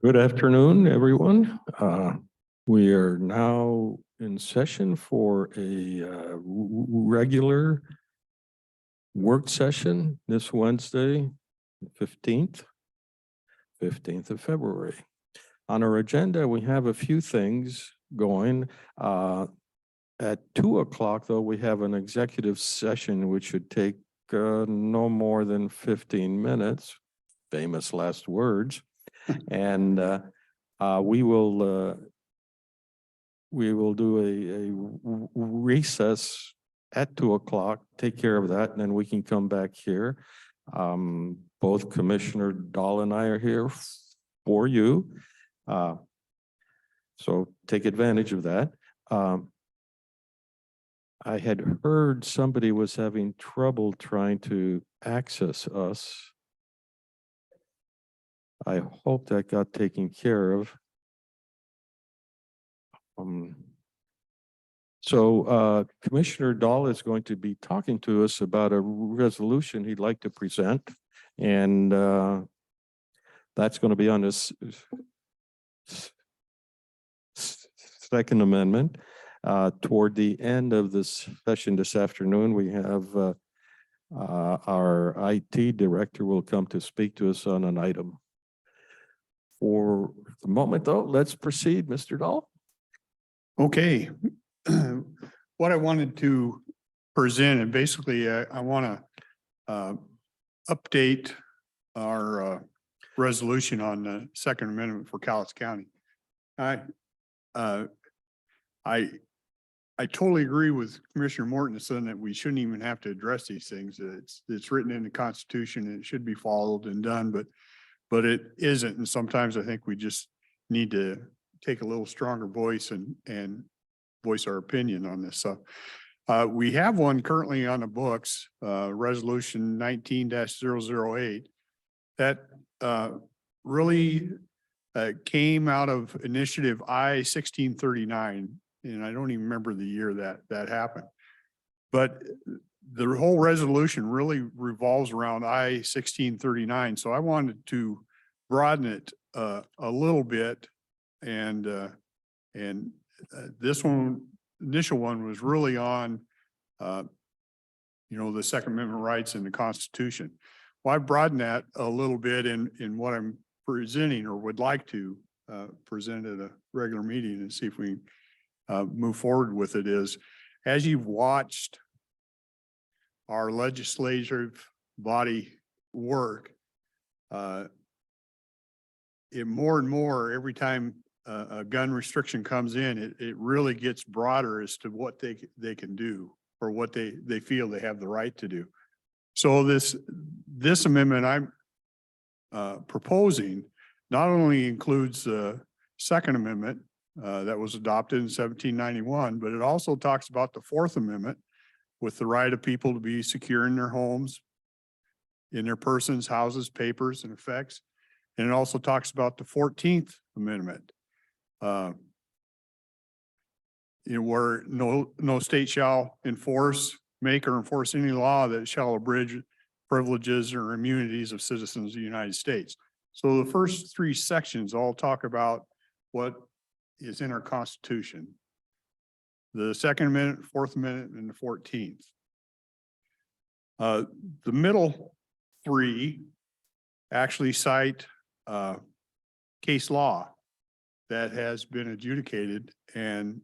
Good afternoon, everyone. We are now in session for a regular work session this Wednesday, 15th of February. On our agenda, we have a few things going. At 2 o'clock, though, we have an executive session which should take no more than 15 minutes. Famous last words. And we will do a recess at 2 o'clock, take care of that, and then we can come back here. Both Commissioner Dahl and I are here for you. So take advantage of that. I had heard somebody was having trouble trying to access us. I hope that got taken care of. Commissioner Dahl is going to be talking to us about a resolution he'd like to present, and that's going to be on this Second Amendment. Toward the end of this session this afternoon, we have our IT director will come to speak to us on an item. For the moment, though, let's proceed, Mr. Dahl. Okay. What I wanted to present, and basically I want to update our resolution on the Second Amendment for Cowlitz County. I totally agree with Commissioner Mortensen that we shouldn't even have to address these things. It's written in the Constitution and it should be followed and done, but it isn't. And sometimes I think we just need to take a little stronger voice and voice our opinion on this. So we have one currently on the books, resolution 19-008 that really came out of initiative I-1639. And I don't even remember the year that happened. But the whole resolution really revolves around I-1639. So I wanted to broaden it a little bit. And this one, initial one was really on, the Second Amendment rights in the Constitution. Well, I broadened that a little bit in what I'm presenting or would like to present at a regular meeting and see if we move forward with it. Is as you've watched our legislative body work, it more and more every time a gun restriction comes in, it really gets broader as to what they can do or what they feel they have the right to do. So this amendment I'm proposing not only includes the Second Amendment that was adopted in 1791, but it also talks about the Fourth Amendment with the right of people to be secure in their homes, in their persons, houses, papers, and effects. And it also talks about the 14th Amendment, where no state shall make or enforce any law that shall abridge privileges or immunities of citizens of the United States. So the first three sections all talk about what is in our Constitution. The Second Amendment, Fourth Amendment, and the 14th. The middle three actually cite case law that has been adjudicated and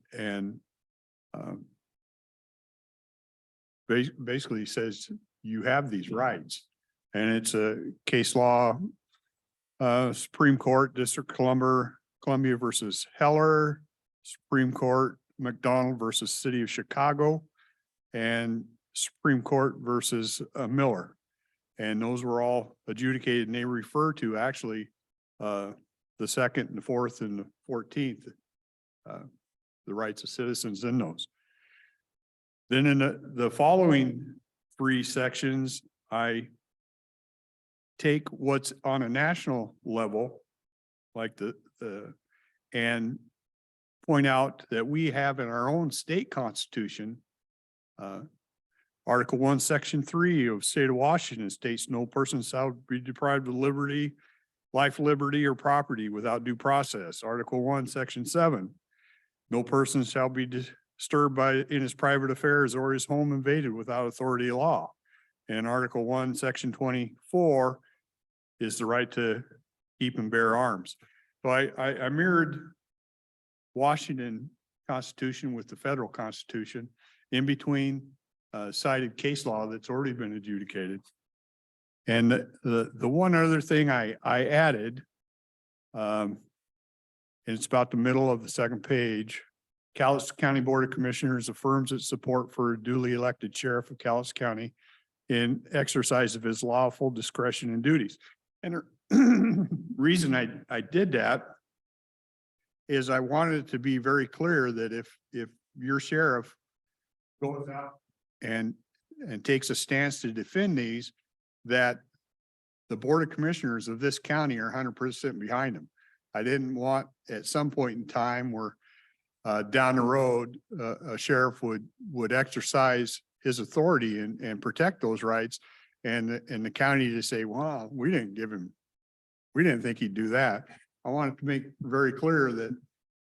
basically says you have these rights. And it's a case law, Supreme Court, District of Columbia versus Heller, Supreme Court, McDonald versus City of Chicago, and Supreme Court versus Miller. And those were all adjudicated, and they refer to actually the Second and the Fourth and the 14th, the rights of citizens in those. Then in the following three sections, I take what's on a national level, like and point out that we have in our own state constitution, Article 1, Section 3 of the state of Washington states no person shall be deprived of liberty, life, liberty, or property without due process. Article 1, Section 7. No person shall be disturbed in his private affairs or his home invaded without authority of law. And Article 1, Section 24 is the right to keep and bear arms. So I mirrored Washington Constitution with the federal Constitution in between cited case law that's already been adjudicated. And the one other thing I added, and it's about the middle of the second page. Calais County Board of Commissioners affirms its support for a duly elected sheriff of Calais County in exercise of his lawful discretion and duties. And the reason I did that is I wanted it to be very clear that if your sheriff goes out and takes a stance to defend these, that the Board of Commissioners of this county are 100% behind him. I didn't want at some point in time where down the road, a sheriff would exercise his authority and protect those rights, and the county to say, well, we didn't think he'd do that. I wanted to make very clear that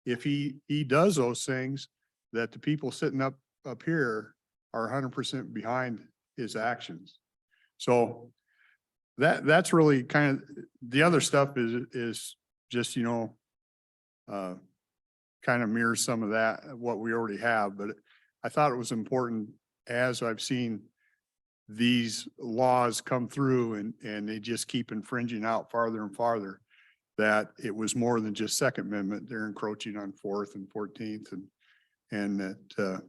if he does those things, that the people sitting up here are 100% behind his actions. So that's really kind of, the other stuff is just, you know, kind of mirrors some of that, what we already have. But I thought it was important, as I've seen these laws come through and they just keep infringing out farther and farther, that it was more than just Second Amendment. They're encroaching on Fourth and 14th, and that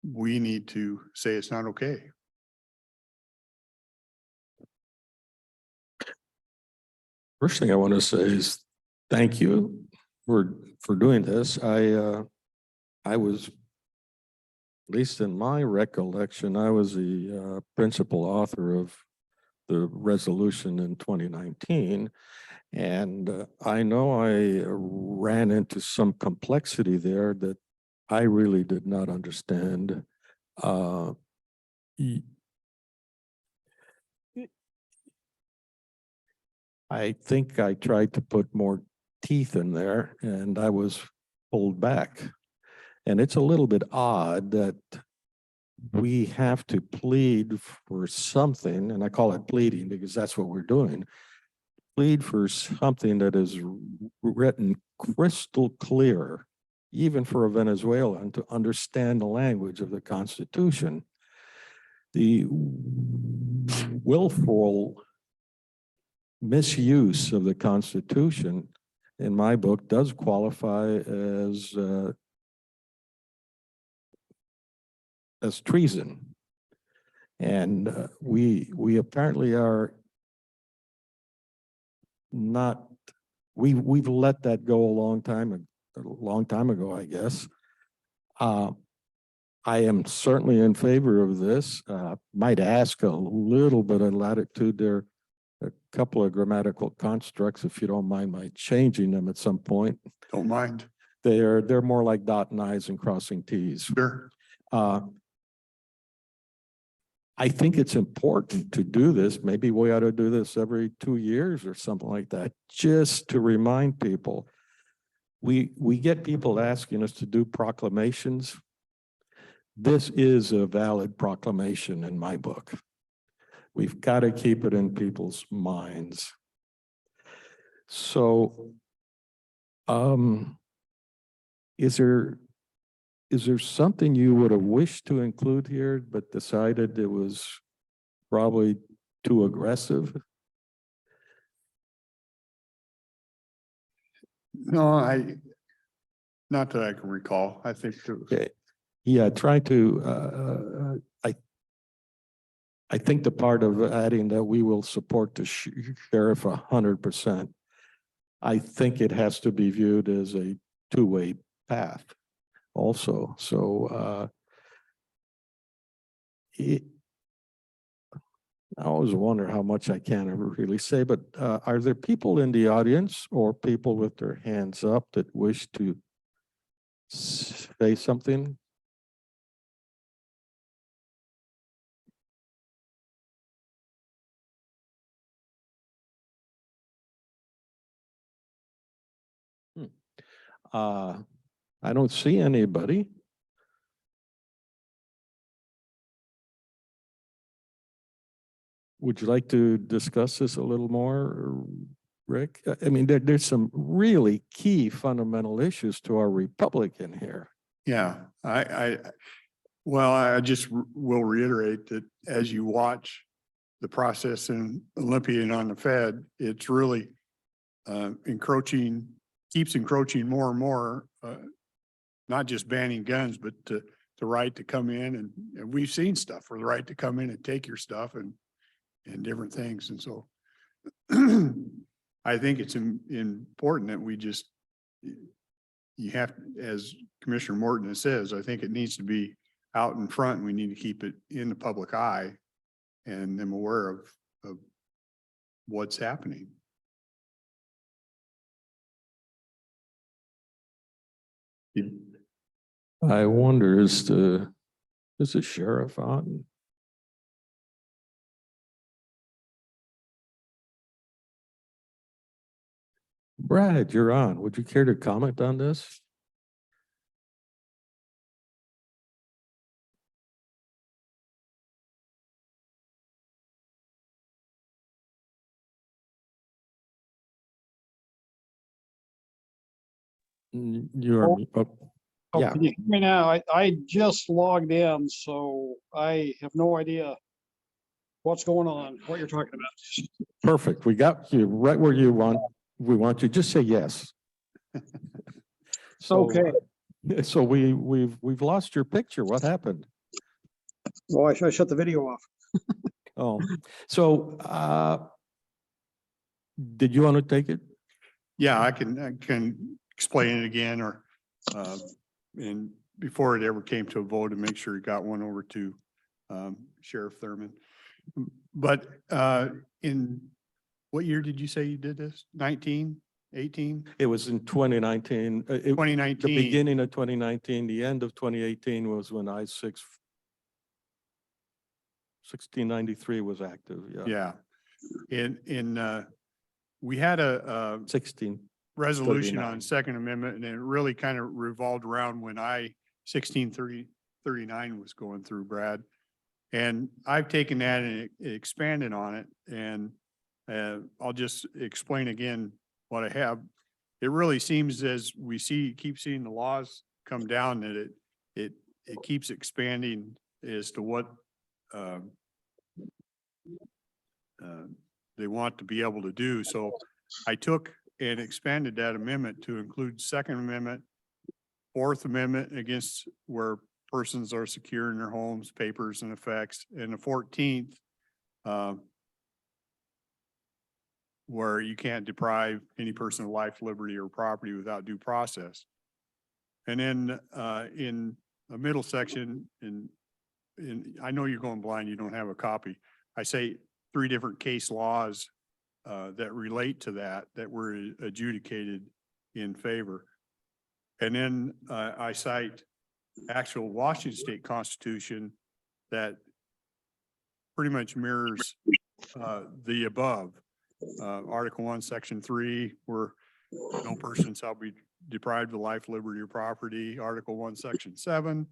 we need to say it's not okay. First thing I want to say is thank you for doing this. I was, at least in my recollection, I was the principal author of the resolution in 2019. And I know I ran into some complexity there that I really did not understand. I think I tried to put more teeth in there and I was pulled back. And it's a little bit odd that we have to plead for something, and I call it pleading because that's what we're doing. Plead for something that is written crystal clear, even for a Venezuelan to understand the language of the Constitution. The willful misuse of the Constitution, in my book, does qualify as treason. And we apparently are not, we've let that go a long time ago, I guess. I am certainly in favor of this. Might ask a little bit of latitude there. A couple of grammatical constructs, if you don't mind my changing them at some point. Don't mind. They're more like dotting I's and crossing T's. Sure. I think it's important to do this. Maybe we ought to do this every 2 years or something like that, just to remind people. We get people asking us to do proclamations. This is a valid proclamation in my book. We've got to keep it in people's minds. So, is there something you would have wished to include here, but decided it was probably too aggressive? No, not that I can recall. I think it was, Okay. Yeah, try to, I think the part of adding that we will support the sheriff 100%, I think it has to be viewed as a two-way path also. So I always wonder how much I can ever really say, but are there people in the audience or people with their hands up that wish to say something? I don't see anybody. Would you like to discuss this a little more, Rick? I mean, there's some really key fundamental issues to our republic in here. Yeah, well, I just will reiterate that as you watch the process in Olympia and on the Fed, it's really keeps encroaching more and more, not just banning guns, but the right to come in and we've seen stuff for the right to come in and take your stuff and different things. And so I think it's important that we just, you have, as Commissioner Morton says, I think it needs to be out in front. We need to keep it in the public eye and them aware of what's happening. I wonder, is the sheriff on? Brad, you're on. Would you care to comment on this? You're, Oh, yeah. can you hear me now? I just logged in, so I have no idea what's going on, what you're talking about. Perfect. We got you right where you want. We want you. Just say yes. So, Okay. So we've lost your picture. What happened? Well, I shut the video off. Oh, so did you want to take it? Yeah, I can explain it again and before it ever came to a vote to make sure it got one over to Sheriff Thurman. But in what year did you say you did this? 19, 18? It was in 2019. 2019. The beginning of 2019, the end of 2018 was when I-1693 was active. Yeah. Yeah. We had a 16. resolution 39. on Second Amendment, and it really kind of revolved around when I-1639 was going through, Brad. And I've taken that and expanded on it, and I'll just explain again what I have. It really seems as we keep seeing the laws come down that it keeps expanding as to what they want to be able to do. So I took and expanded that amendment to include Second Amendment, Fourth Amendment against where persons are secure in their homes, papers and effects, and the 14th, where you can't deprive any person of life, liberty, or property without due process. And then in the middle section, and I know you're going blind, you don't have a copy. I say 3 different case laws that relate to that were adjudicated in favor. And then I cite actual Washington State Constitution that pretty much mirrors the above. Article 1, Section 3, where no person shall be deprived of life, liberty, or property. Article 1, Section 7,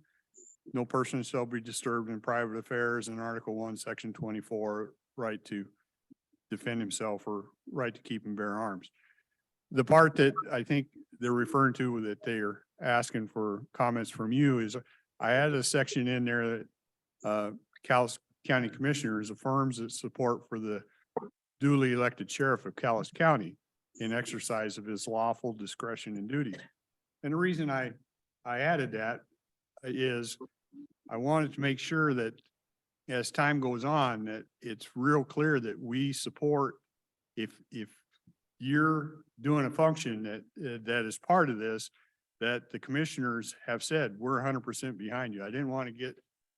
no person shall be disturbed in private affairs. And Article 1, Section 24, right to defend himself or right to keep and bear arms. The part that I think they're referring to that they are asking for comments from you is I added a section in there that Calais County Commissioners affirms its support for the duly elected sheriff of Calais County in exercise of his lawful discretion and duty. And the reason I added that is I wanted to make sure that as time goes on, that it's real clear that we support if you're doing a function that is part of this, that the commissioners have said, we're 100% behind you. I didn't want to get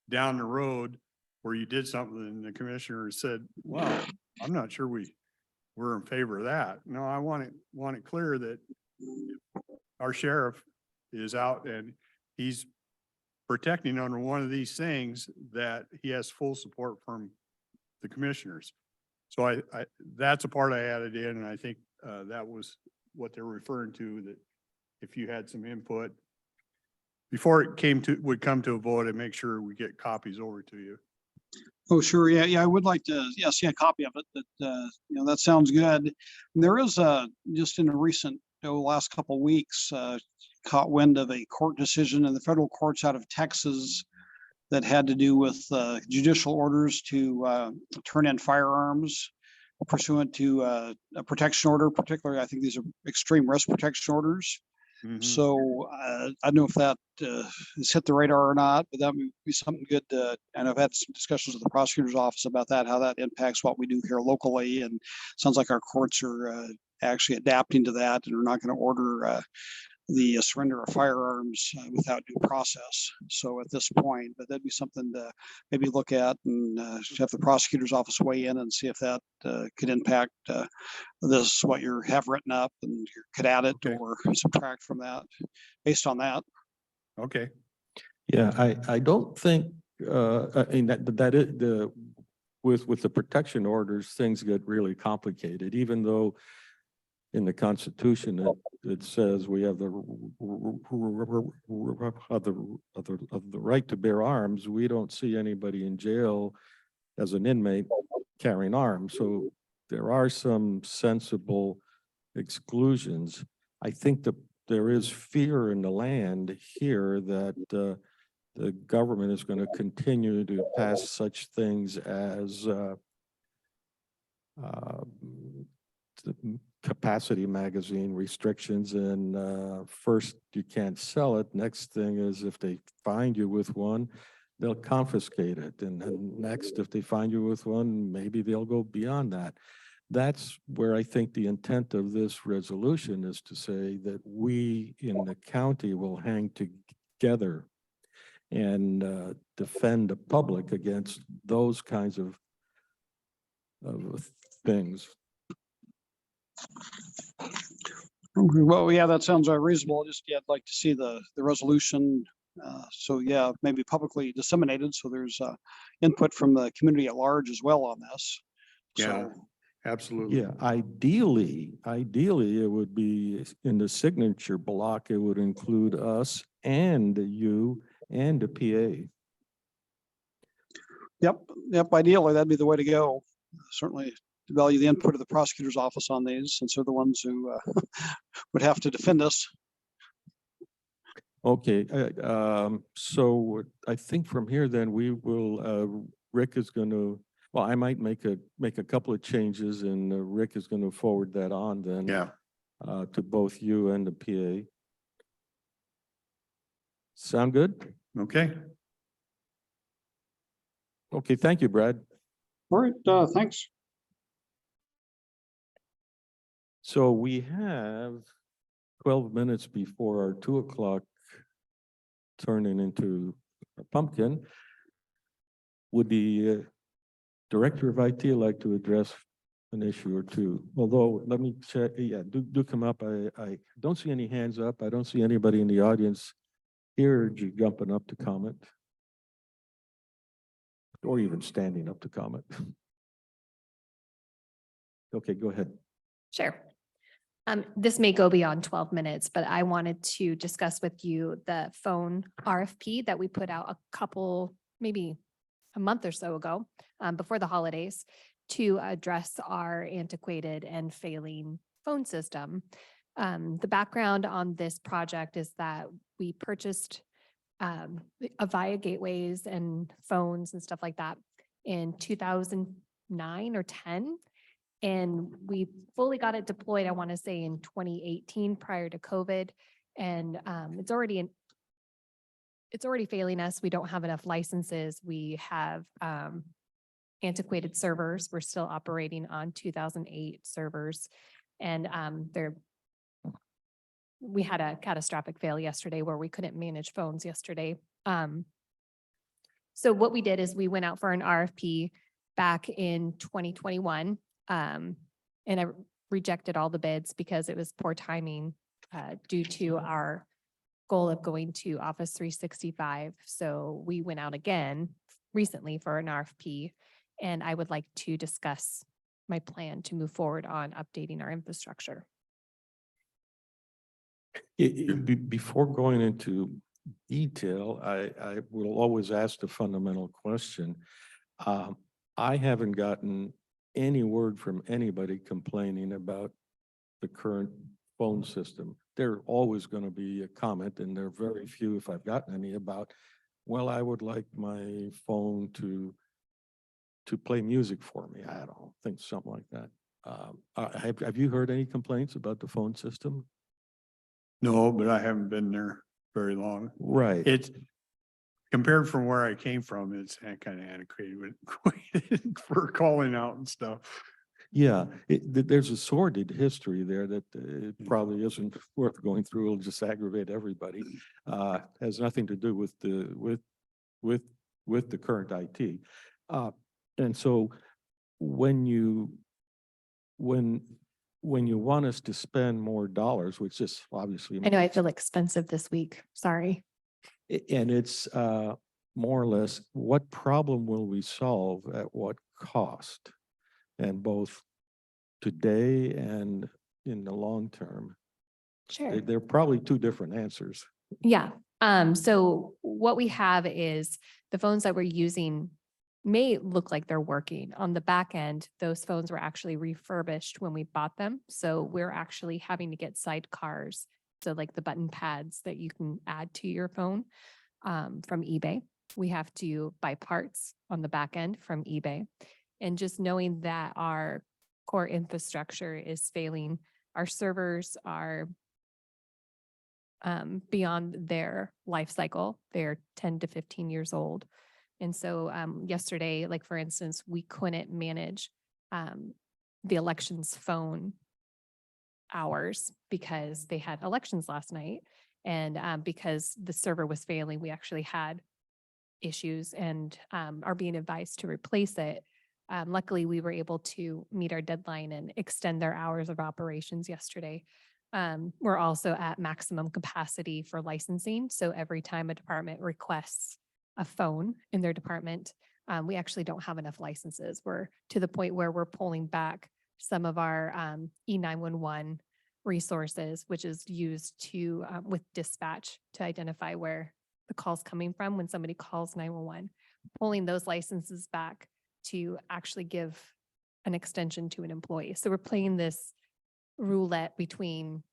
down the road where you did something and the commissioner said, well, I'm not sure we're in favor of that. No, I want it clear that our sheriff is out and he's protecting under one of these things that he has full support from the commissioners. So that's a part I added in, and I think that was what they're referring to, that if you had some input. Before it would come to a vote, and make sure we get copies over to you. Oh, sure. Yeah, yeah, I would like to, yeah, see a copy of it, that sounds good. There is just in a recent, last couple of weeks, caught wind of a court decision in the federal courts out of Texas that had to do with judicial orders to turn in firearms pursuant to a protection order. Particularly, I think these are extreme risk protection orders. Mhm. So I don't know if that has hit the radar or not, but that would be something good. And I've had some discussions with the prosecutor's office about that, how that impacts what we do here locally. And sounds like our courts are actually adapting to that and are not going to order the surrender of firearms without due process. So at this point, but that'd be something to maybe look at and have the prosecutor's office weigh in and see if that could impact this, what you have written up, and you could add it Okay. or subtract from that based on that. Okay, Yeah, I don't think, I mean, that is with the protection orders, things get really complicated, even though in the Constitution, it says we have the right to bear arms. We don't see anybody in jail as an inmate carrying arms. So there are some sensible exclusions. I think that there is fear in the land here that the government is going to continue to pass such things as the capacity magazine restrictions, and first you can't sell it. Next thing is if they find you with one, they'll confiscate it. And then next, if they find you with one, maybe they'll go beyond that. That's where I think the intent of this resolution is to say that we in the county will hang together and defend the public against those kinds of things. Okay, well, yeah, that sounds reasonable. Just, yeah, I'd like to see the resolution. So yeah, maybe publicly disseminated, so there's input from the community at large as well on this. Yeah. So, absolutely. Yeah, ideally, it would be in the signature block, it would include us and you and the PA. yep, ideally, that'd be the way to go. Certainly value the input of the prosecutor's office on these, since they're the ones who would have to defend us. Okay, so I think from here then we will, Rick is going to, well, I might make a couple of changes, and Rick is going to forward that on then. Yeah, To both you and the PA. Sound good? okay. Okay, thank you, Brad. All right, thanks. So we have 12 minutes before our 2 o'clock turning into a pumpkin. Would the director of IT like to address an issue or two? Although, let me check, yeah, do come up. I don't see any hands up. I don't see anybody in the audience here jumping up to comment. Or even standing up to comment. Okay, go ahead. Sure. This may go beyond 12 minutes, but I wanted to discuss with you the phone RFP that we put out a couple, maybe a month or so ago, before the holidays, to address our antiquated and failing phone system. The background on this project is that we purchased Avaya gateways and phones and stuff like that in 2009 or 10. And we fully got it deployed, I want to say in 2018 prior to COVID. And it's already failing us. We don't have enough licenses. We have antiquated servers. We're still operating on 2008 servers. And we had a catastrophic fail yesterday where we couldn't manage phones yesterday. So what we did is we went out for an RFP back in 2021. And I rejected all the bids because it was poor timing due to our goal of going to Office 365. So we went out again recently for an RFP, and I would like to discuss my plan to move forward on updating our infrastructure. Before going into detail, I will always ask the fundamental question. I haven't gotten any word from anybody complaining about the current phone system. There always going to be a comment, and there are very few, if I've gotten any, about, well, I would like my phone to play music for me. I don't think something like that. Have you heard any complaints about the phone system? No, but I haven't been there very long. Right. It's compared from where I came from, it's kind of antiquated for calling out and stuff. Yeah, there's a sordid history there that it probably isn't worth going through. It'll just aggravate everybody. Has nothing to do with the current IT. And so when you want us to spend more dollars, which is obviously. I know I feel expensive this week. Sorry. And it's more or less, what problem will we solve at what cost? And both today and in the long term, Sure. they're probably two different answers. Yeah. So what we have is the phones that we're using may look like they're working. On the back end, those phones were actually refurbished when we bought them. So we're actually having to get sidecars. So like the button pads that you can add to your phone from eBay. We have to buy parts on the back end from eBay. And just knowing that our core infrastructure is failing, our servers are beyond their life cycle. They're 10 to 15 years old. And so yesterday, like for instance, we couldn't manage the elections phone hours because they had elections last night. And because the server was failing, we actually had issues and are being advised to replace it. Luckily, we were able to meet our deadline and extend their hours of operations yesterday. We're also at maximum capacity for licensing. So every time a department requests a phone in their department, we actually don't have enough licenses. We're to the point where we're pulling back some of our E911 resources, which is used to with dispatch to identify where the call's coming from when somebody calls 911, pulling those licenses back to actually give an extension to an employee. So we're playing this roulette between,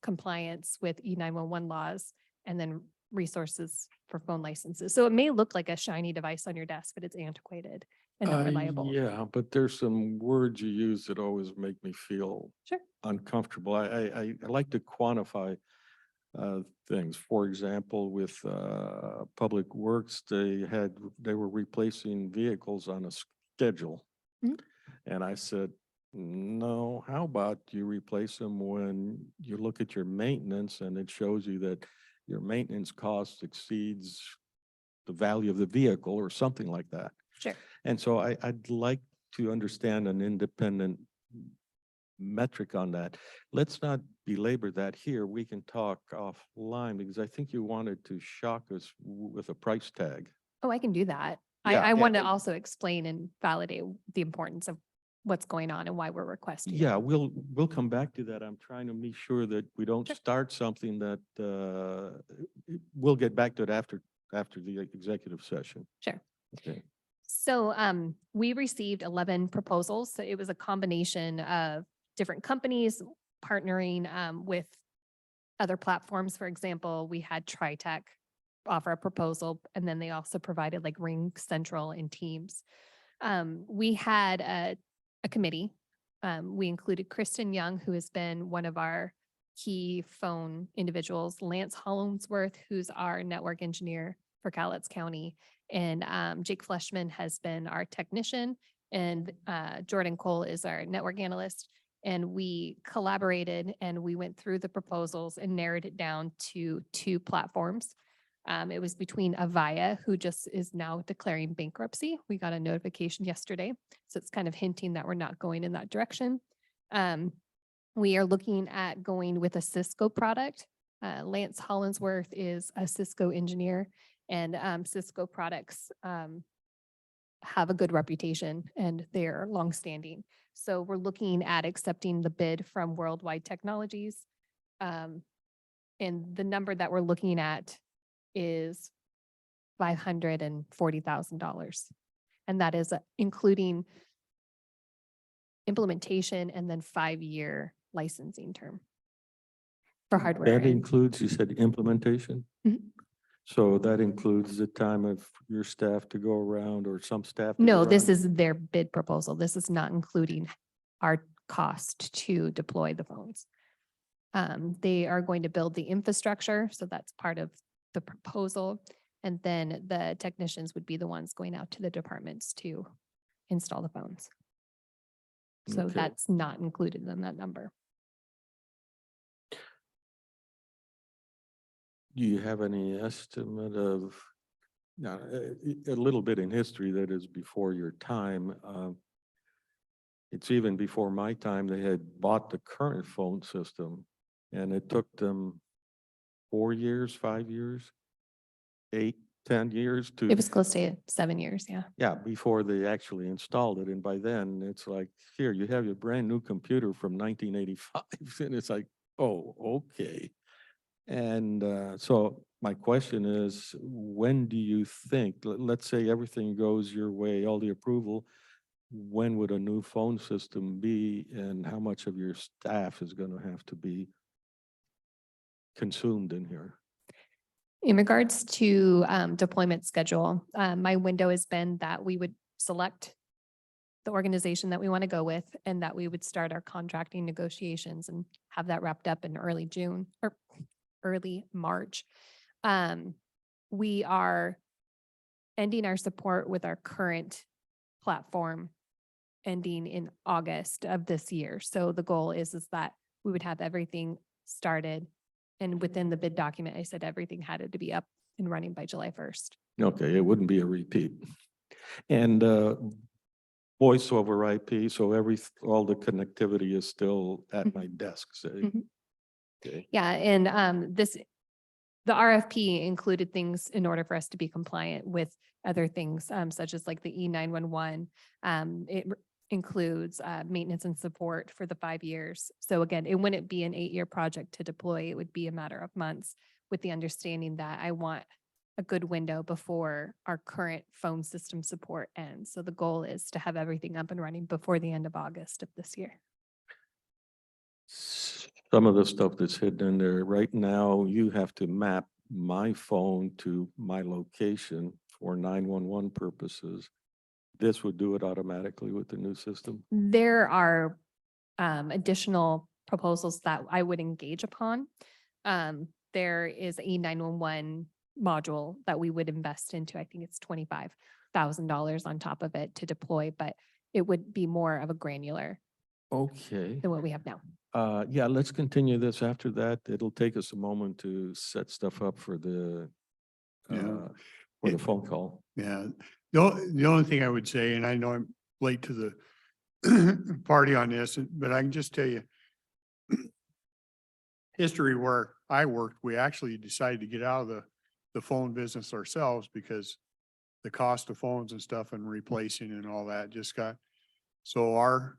compliance with E911 laws and then resources for phone licenses. So it may look like a shiny device on your desk, but it's antiquated and not reliable. Yeah, but there's some words you use that always make me feel Sure. uncomfortable. I like to quantify things. For example, with Public Works, they were replacing vehicles on a schedule. Mhm. And I said, no, how about you replace them when you look at your maintenance and it shows you that your maintenance cost exceeds the value of the vehicle or something like that. Sure. And so I'd like to understand an independent metric on that. Let's not belabor that here. We can talk offline because I think you wanted to shock us with a price tag. Oh, I can do that. Yeah, I want to and- also explain and validate the importance of what's going on and why we're requesting it. Yeah, we'll come back to that. I'm trying to make sure that we don't Sure. start something that we'll get back to it after the executive session. Sure. Okay. So we received 11 proposals. So it was a combination of different companies partnering with other platforms. For example, we had TriTech offer a proposal, and then they also provided like Ring Central and Teams. We had a committee. We included Kristen Young, who has been one of our key phone individuals, Lance Hollingsworth, who's our network engineer for Cowlitz County, and Jake Fleshman has been our technician, and Jordan Cole is our network analyst. And we collaborated and we went through the proposals and narrowed it down to 2 platforms. It was between Avaya, who just is now declaring bankruptcy. We got a notification yesterday, so it's kind of hinting that we're not going in that direction. We are looking at going with a Cisco product. Lance Hollingsworth is a Cisco engineer, and Cisco products have a good reputation and they're longstanding. So we're looking at accepting the bid from Worldwide Technologies. And the number that we're looking at is $540,000. And that is including implementation and then 5-year licensing term for hardware. That and- includes, you said implementation? Mhm. So that includes the time of your staff to go around or some staff? to go No, this around? is their bid proposal. This is not including our cost to deploy the phones. They are going to build the infrastructure, so that's part of the proposal. And then the technicians would be the ones going out to the departments to install the phones. So Okay. that's not included in that number. Do you have any estimate of, now, a little bit in history that is before your time? It's even before my time, they had bought the current phone system and it took them 4 years, 5 years, 8, 10 years to. It was close to 7 years, yeah. Yeah, before they actually installed it. And by then it's like, here, you have your brand new computer from 1985. And it's like, oh, okay. And so my question is, when do you think, let's say everything goes your way, all the approval, when would a new phone system be and how much of your staff is going to have to be consumed in here? In regards to deployment schedule, my window has been that we would select the organization that we want to go with and that we would start our contracting negotiations and have that wrapped up in early June or early March. We are ending our support with our current platform ending in August of this year. So the goal is that we would have everything started. And within the bid document, I said everything had to be up and running by July 1st. Okay, it wouldn't be a repeat. And voice over IP, so all the connectivity is still at my desk, say. Mhm. Okay. Yeah, and the RFP included things in order for us to be compliant with other things, such as like the E911. It includes maintenance and support for the 5 years. So again, it wouldn't be an 8-year project to deploy. It would be a matter of months with the understanding that I want a good window before our current phone system support ends. So the goal is to have everything up and running before the end of August of this year. Some of the stuff that's hidden in there right now, you have to map my phone to my location for 911 purposes. This would do it automatically with the new system. There are additional proposals that I would engage upon. There is a 911 module that we would invest into. I think it's $25,000 on top of it to deploy, but it would be more of a granular Okay. than what we have now. Yeah, let's continue this after that. It'll take us a moment to set stuff up for the Yeah. phone call. Yeah, the only thing I would say, and I know I'm late to the party on this, but I can just tell you, history where I worked, we actually decided to get out of the phone business ourselves because the cost of phones and stuff and replacing and all that just got, so our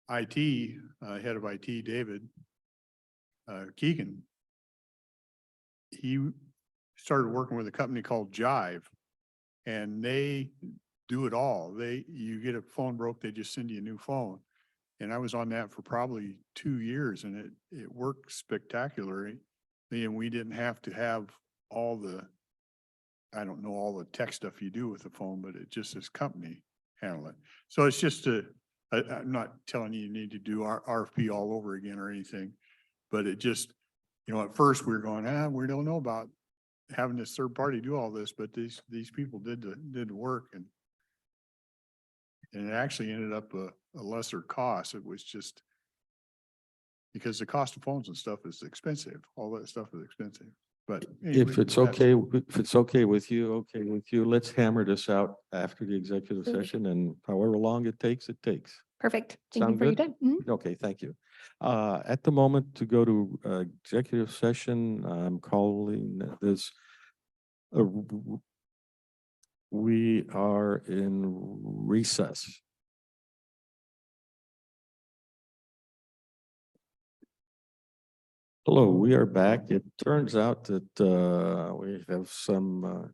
IT, head of IT, David Keegan, he started working with a company called Jive. And they do it all. You get a phone broke, they just send you a new phone. And I was on that for probably 2 years and it worked spectacularly. And we didn't have to have all the, I don't know, all the tech stuff you do with the phone, but it just this company handle it. So it's just I'm not telling you need to do our RFP all over again or anything, but it just, at first we were going, we don't know about having this third party do all this, but these people did the work and it actually ended up a lesser cost. It was just because the cost of phones and stuff is expensive. All that stuff is expensive. But anyway, If it's okay with you, let's hammer this out after the executive Sure. session and however long it takes, it takes. Perfect. Thank you Sound for your good? time. Mhm. Okay, thank you. At the moment to go to executive session, I'm calling this. We are in recess. Hello, we are back. It turns out that we have some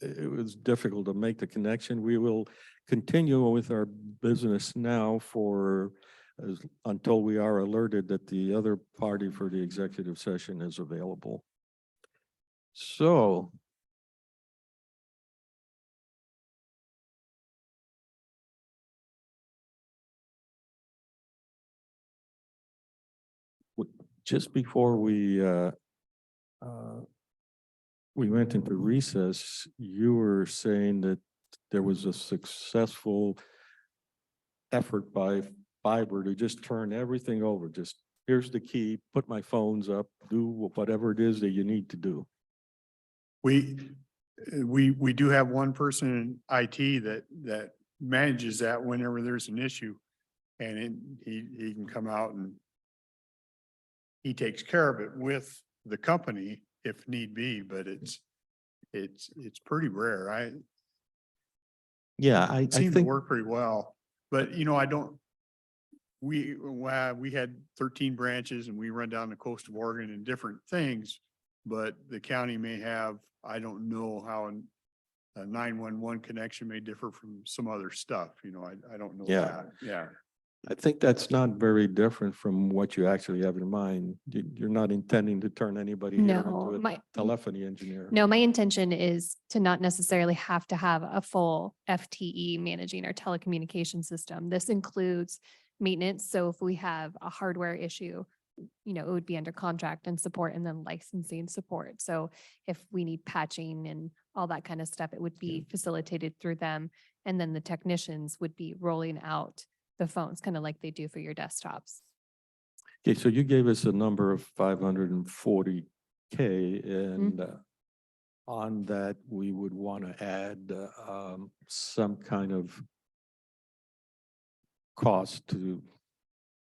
it was difficult to make the connection. We will continue with our business now until we are alerted that the other party for the executive session is available. So just before we went into recess, you were saying that there was a successful effort by fiber to just turn everything over. Just here's the key, put my phones up, do whatever it is that you need to do. We do have one person in IT that manages that whenever there's an issue. And he can come out and he takes care of it with the company if need be, but it's pretty rare. Yeah, I It seemed to think, work pretty well, but we had 13 branches and we run down the coast of Oregon and different things, but the county may have, I don't know how a 911 connection may differ from some other stuff, I don't know Yeah. that. Yeah. I think that's not very different from what you actually have in mind. You're not intending to turn anybody here No, into a telephony engineer. No, my intention is to not necessarily have to have a full FTE managing our telecommunication system. This includes maintenance. So if we have a hardware issue, it would be under contract and support and then licensing support. So if we need patching and all that kind of stuff, it would be facilitated through them. And then the technicians would be rolling out the phones, kind of like they do for your desktops. Okay, so you gave us a number of 540K and on that, we would want to add some kind of cost to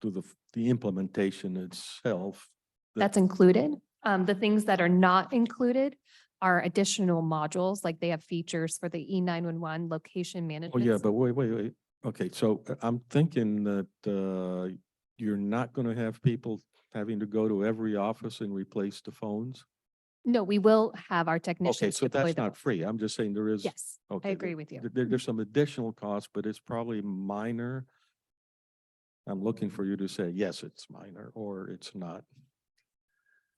the implementation itself. That's included. The things that are not included are additional modules, like they have features for the E911 location management. Oh, yeah, but wait. Okay, so I'm thinking that you're not going to have people having to go to every office and replace the phones? No, we will have our technicians. Okay, so deploy that's them. not free. I'm just saying there is. Yes, I Okay, agree with you. There's some additional costs, but it's probably minor. I'm looking for you to say, yes, it's minor, or it's not.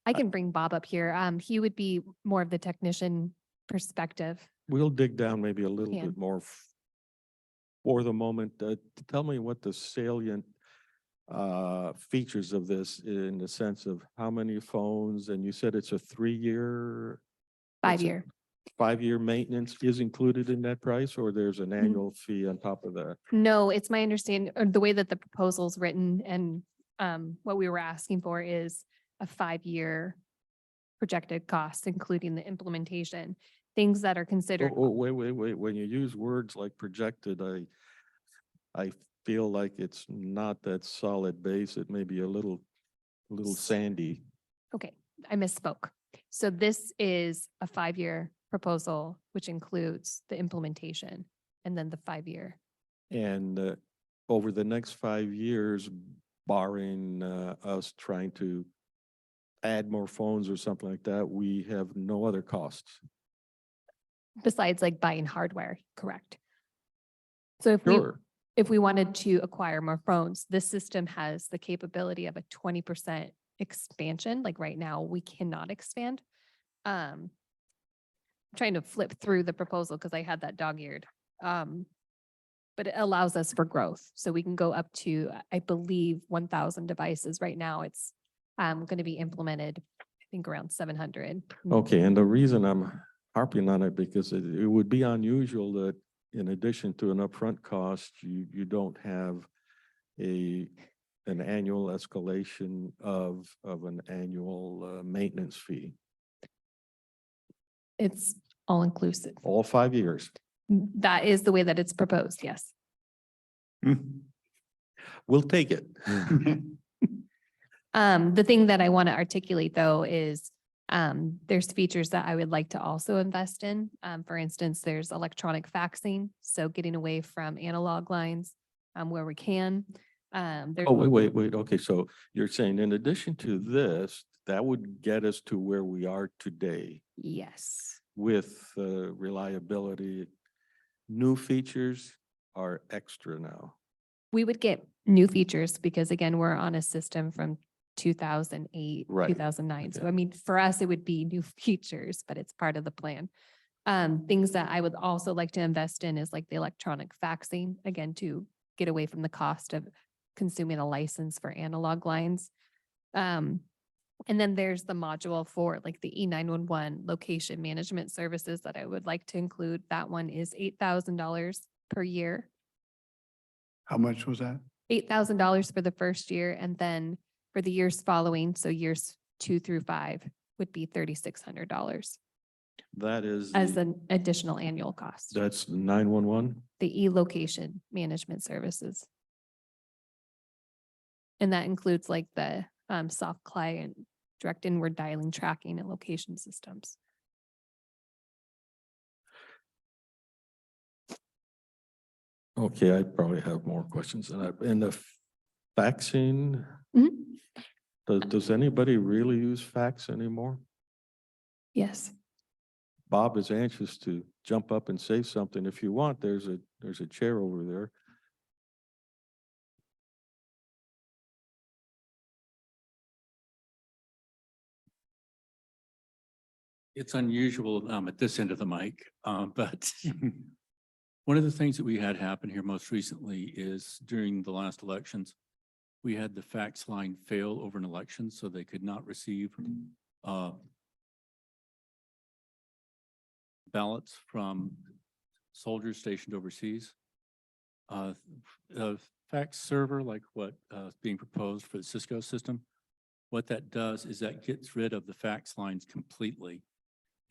I can bring Bob up here. He would be more of the technician perspective. We'll dig down maybe a little Can. bit more for the moment. Tell me what the salient features of this in the sense of how many phones, and you said it's a 3-year. 5-year. 5-year maintenance is included in that price, or there's an annual fee on top of that? No, it's my understanding, or the way that the proposal's written and what we were asking for is a 5-year projected cost, including the implementation, things that are considered. Oh, wait. When you use words like projected, I feel like it's not that solid base. It may be a little sandy. Okay, I misspoke. So this is a 5-year proposal, which includes the implementation and then the 5-year. And over the next 5 years, barring us trying to add more phones or something like that, we have no other costs. Besides like buying hardware, correct? So Sure. if we wanted to acquire more phones, this system has the capability of a 20% expansion. Like right now, we cannot expand. I'm trying to flip through the proposal because I had that dog-eared. But it allows us for growth. So we can go up to, I believe, 1,000 devices. Right now, it's going to be implemented, I think around 700. Okay, and the reason I'm harping on it because it would be unusual that in addition to an upfront cost, you don't have an annual escalation of an annual maintenance fee. It's all inclusive. All 5 years. That is the way that it's proposed, yes. We'll take it. The thing that I want to articulate though is there's features that I would like to also invest in. For instance, there's electronic faxing. So getting away from analog lines where we can. There's Oh, wait. Okay, so you're saying in addition to this, that would get us to where we are today yes. with reliability. New features are extra now. We would get new features because again, we're on a system from 2008, Right. 2009. So Okay. I mean, for us, it would be new features, but it's part of the plan. Things that I would also like to invest in is like the electronic faxing, again, to get away from the cost of consuming a license for analog lines. And then there's the module for like the E911 location management services that I would like to include. That one is $8,000 per year. How much was that? $8,000 for the first year, and then for the years following, so years 2 through 5 would be $3,600 That is, as an additional annual cost. that's 911. The e-location management services. And that includes like the soft client, direct inward dialing, tracking, and location systems. Okay, I probably have more questions than that. And the faxing, Mhm. does anybody really use fax anymore? Yes. Bob is anxious to jump up and say something. If you want, there's a chair over there. It's unusual at this end of the mic, but one of the things that we had happen here most recently is during the last elections, we had the fax line fail over an election, so they could not receive ballots from soldiers stationed overseas. A fax server like what is being proposed for the Cisco system, what that does is that gets rid of the fax lines completely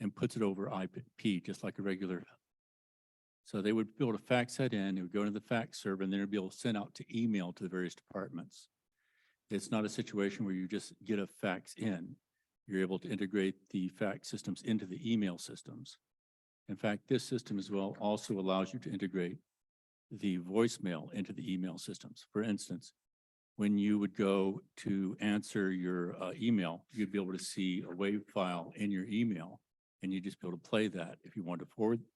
and puts it over IP, just like a regular. So they would be able to fax that in, it would go into the fax server, and then it'd be able to send out to email to the various departments. It's not a situation where you just get a fax in. You're able to integrate the fax systems into the email systems. In fact, this system as well also allows you to integrate the voicemail into the email systems. For instance, when you would go to answer your email, you'd be able to see a WAV file in your email, and you'd just be able to play that. If you want to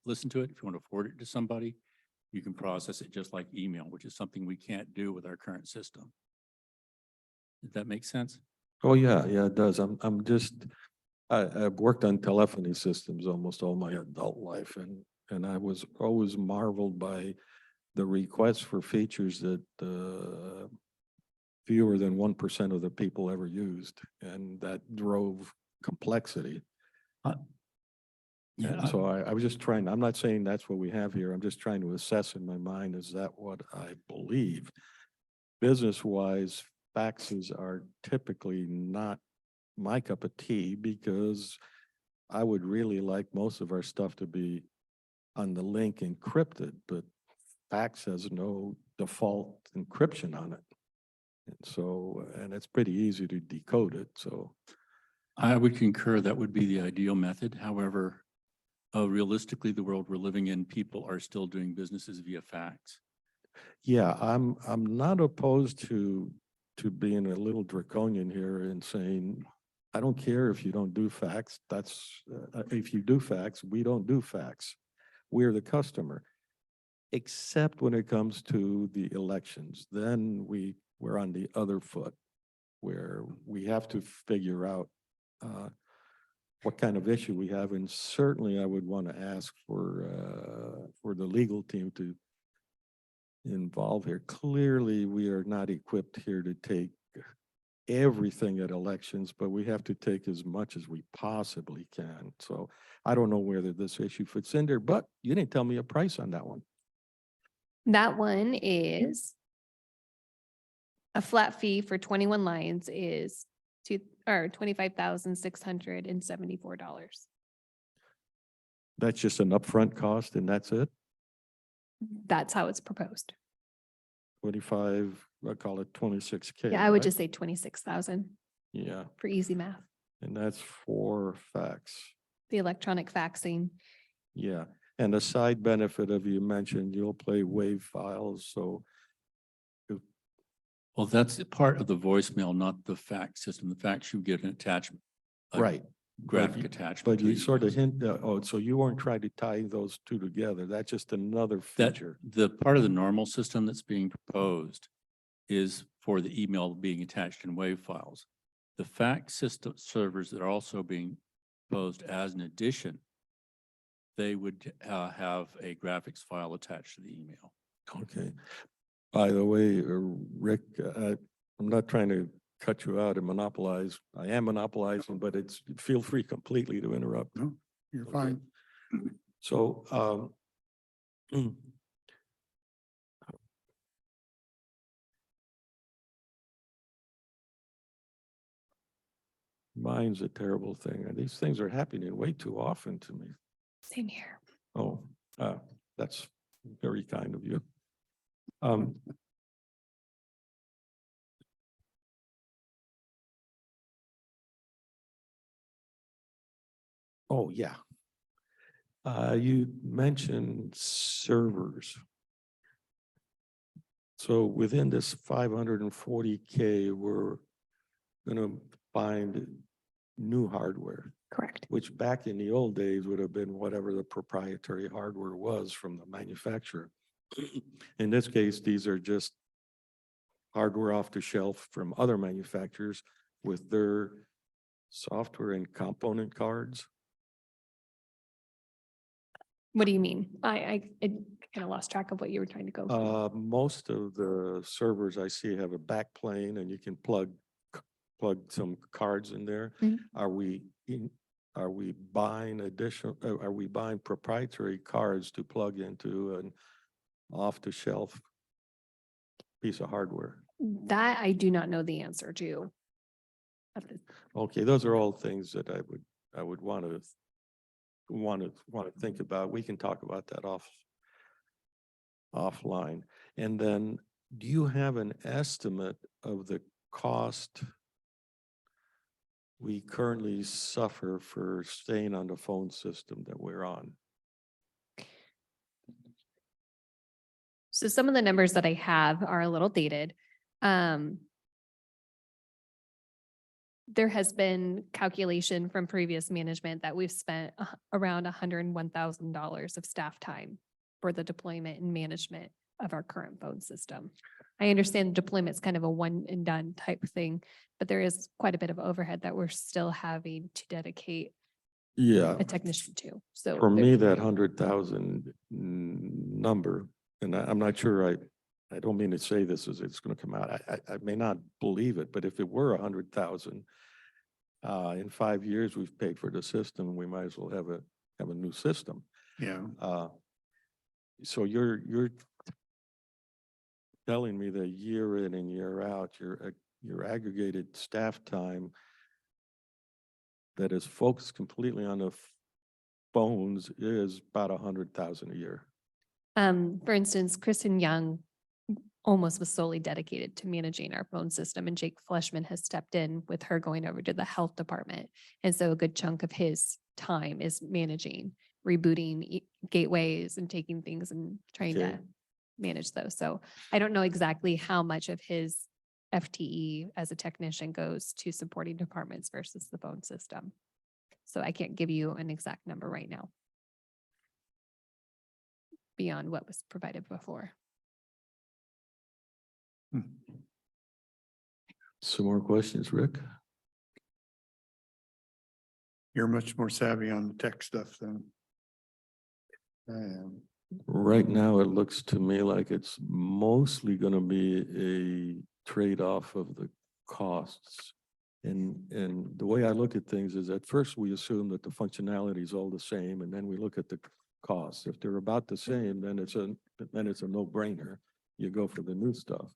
listen to it, if you want to forward it to somebody, you can process it just like email, which is something we can't do with our current system. Does that make sense? Oh, yeah, it does. I've worked on telephony systems almost all my adult life, and I was always marveled by the requests for features that fewer than 1% of the people ever used, and that drove complexity. And so I was just trying, I'm not saying that's what we have here. I'm just trying to assess in my mind, is that what I believe? Business-wise, faxes are typically not my cup of tea, because I would really like most of our stuff to be on the link encrypted, but fax has no default encryption on it. And so, and it's pretty easy to decode it, so. I would concur that would be the ideal method. However, realistically, the world we're living in, people are still doing businesses via fax. Yeah, I'm not opposed to being a little draconian here and saying, I don't care if you don't do fax. That's, if you do fax, we don't do fax. We're the customer. Except when it comes to the elections, then we're on the other foot, where we have to figure out what kind of issue we have. And certainly I would want to ask for the legal team to involve here. Clearly, we are not equipped here to take everything at elections, but we have to take as much as we possibly can. So I don't know whether this issue fits in there, but you didn't tell me a price on that one. That one is a flat fee for 21 lines is $25,674. That's just an upfront cost and that's it? That's how it's proposed. 25, I call it 26K. Yeah, I would right? just say 26,000 Yeah, for easy math. and that's for fax. The electronic faxing. Yeah, and the side benefit of, you mentioned you'll play WAV files, so Well, that's a part of the voicemail, not the fax system. The fax, you get an attachment. a Right. Graphic you- attachment. But to you the sort of emails. hint, so you weren't trying to tie those two together. That's just another That, feature. the part of the normal system that's being proposed is for the email being attached in WAV files. The fax system servers that are also being proposed as an addition, they would have a graphics file attached to the email. Okay. By the way, Rick, I'm not trying to cut you out and monopolize. I am monopolizing, but feel free completely to interrupt. No, you're Okay. fine. So, mine's a terrible thing. And these things are happening way too often to me. Same here. Oh, that's very kind of you. Um, oh, yeah. You mentioned servers. So within this 540K, we're gonna find new hardware, Correct. which back in the old days would have been whatever the proprietary hardware was from the manufacturer. In this case, these are just hardware off the shelf from other manufacturers with their software and component cards. What do you mean? I kind of lost track of what you were trying to go. through. Most of the servers I see have a back plane and you can plug some cards in there. Mhm. Are we buying are we buying proprietary cards to plug into an off-the-shelf piece of hardware? That I do not know the answer to. Okay, those are all things that I would want to think about. We can talk about that offline. And then, do you have an estimate of the cost we currently suffer for staying on the phone system that we're on? So some of the numbers that I have are a little dated. There has been calculation from previous management that we've spent around $101,000 of staff time for the deployment and management of our current phone system. I understand deployment's kind of a one and done type thing, but there is quite a bit of overhead that we're still having to dedicate Yeah, a technician to. So for there- me, that 100,000 number, and I'm not sure I don't mean to say this as it's going to come out. I may not believe it, but if it were 100,000, in 5 years, we've paid for the system, we might as well have a new system. Yeah. So you're telling me that year in and year out, your aggregated staff time that is focused completely on the phones is about 100,000 a year. For instance, Kristen Young almost was solely dedicated to managing our phone system, and Jake Fleshman has stepped in with her going over to the health department. And so a good chunk of his time is managing, rebooting gateways and taking things and trying Okay. to manage those. So I don't know exactly how much of his FTE as a technician goes to supporting departments versus the phone system. So I can't give you an exact number right now beyond what was provided before. Some more questions, Rick? You're much more savvy on the tech stuff than I am. Right now, it looks to me like it's mostly going to be a trade-off of the costs. And the way I look at things is at first we assume that the functionality is all the same, and then we look at the costs. If they're about the same, then it's a no-brainer. You go for the new stuff.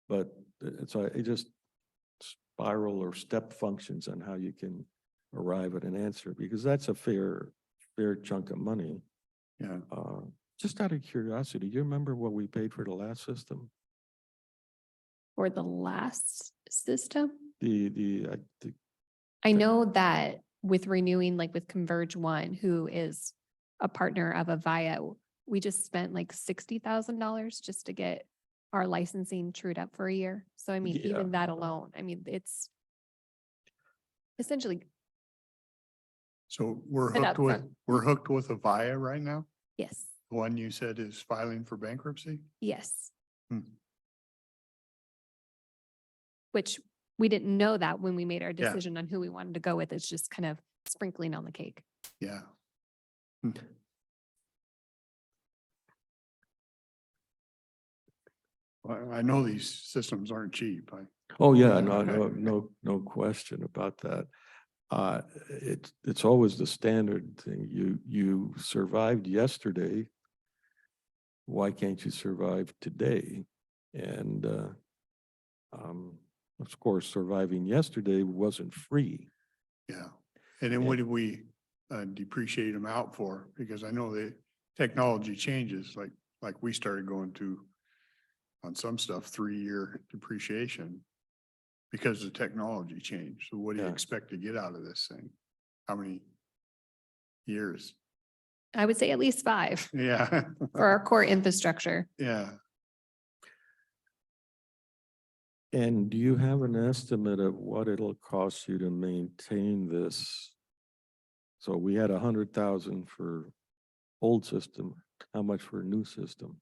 But it just spiral or step functions on how you can arrive at an answer, because that's a fair chunk of money. Yeah. Just out of curiosity, do you remember what we paid for the last system? For the last system, The I know that with renewing, like with Converge One, who is a partner of Avaya, we just spent like $60,000 just to get our licensing trued up for a year. So I mean, Yeah. even that alone, I mean, it's essentially, So we're Right hooked up with, front. we're hooked with Avaya right now? yes, The one you said is filing for bankruptcy? yes. Hmm. Which we didn't know that when we made our Yeah. decision on who we wanted to go with. It's just kind of sprinkling on the cake. Yeah. Hmm. Well, I know these systems aren't cheap. Oh, yeah, no question about that. It's always the standard thing. You survived yesterday. Why can't you survive today? And, of course, surviving yesterday wasn't free. Yeah. And then Yeah. what did we depreciate them out for? Because I know the technology changes, like we started going to on some stuff, 3-year depreciation because the technology changed. So what do you Yeah. expect to get out of this thing? How many years? I would say at least 5 Yeah. for our core infrastructure. Yeah. And do you have an estimate of what it'll cost you to maintain this? So we had 100,000 for old system. How much for a new system?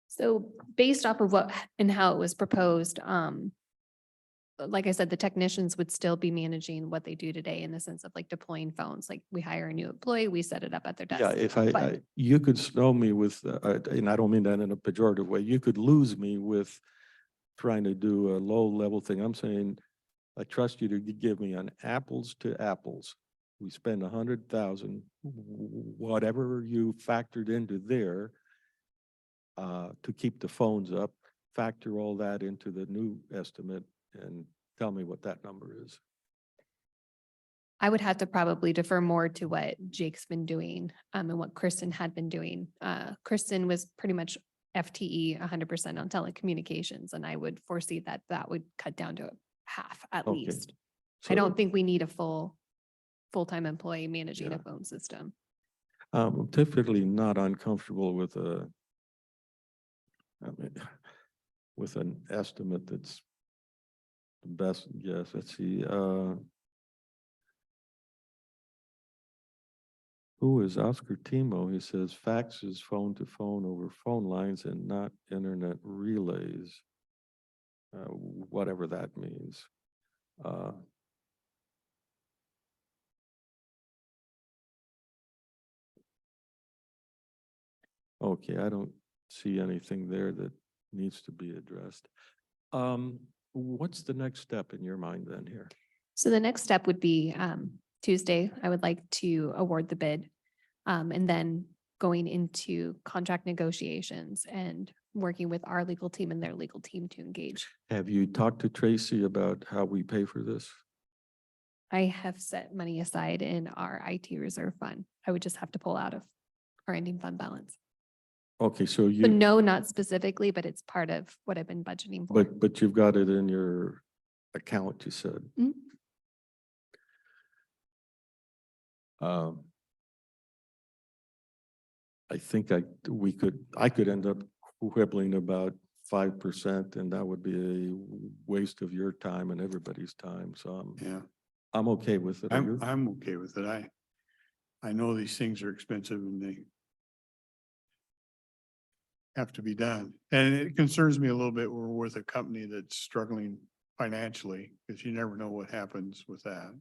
So based off of what and how it was proposed, like I said, the technicians would still be managing what they do today in the sense of like deploying phones. Like we hire a new employee, we set it up at their desk. Yeah, if But- you could snow me with, and I don't mean that in a pejorative way, you could lose me with trying to do a low level thing. I'm saying, I trust you to give me an apples to apples. We spend 100,000, whatever you factored into there, to keep the phones up, factor all that into the new estimate and tell me what that number is. I would have to probably defer more to what Jake's been doing, and what Kristen had been doing. Kristen was pretty much FTE 100% on telecommunications, and I would foresee that that would cut down to half at Okay. least. I So, don't think we need a full-time employee managing Yeah. a phone system. I'm typically not uncomfortable with with an estimate that's the best guess. Let's see, who is Oscar Timo? He says faxes phone to phone over phone lines and not internet relays. Whatever that means. Uh, Okay, I don't see anything there that needs to be addressed. What's the next step in your mind then here? So the next step would be Tuesday, I would like to award the bid. And then going into contract negotiations and working with our legal team and their legal team to engage. Have you talked to Tracy about how we pay for this? I have set money aside in our IT reserve fund. I would just have to pull out of our ending fund balance. Okay, so So you, no, not specifically, but it's part of what I've been budgeting for. but you've got it in your account, you said. Mhm. Um, I think I could end up quibbling about 5%, and that would be a waste of your time and everybody's time. So Yeah. I'm okay with it. Are you? I'm okay with it. I know these things are expensive and they have to be done. And it concerns me a little bit. We're with a company that's struggling financially because you never know what happens with that.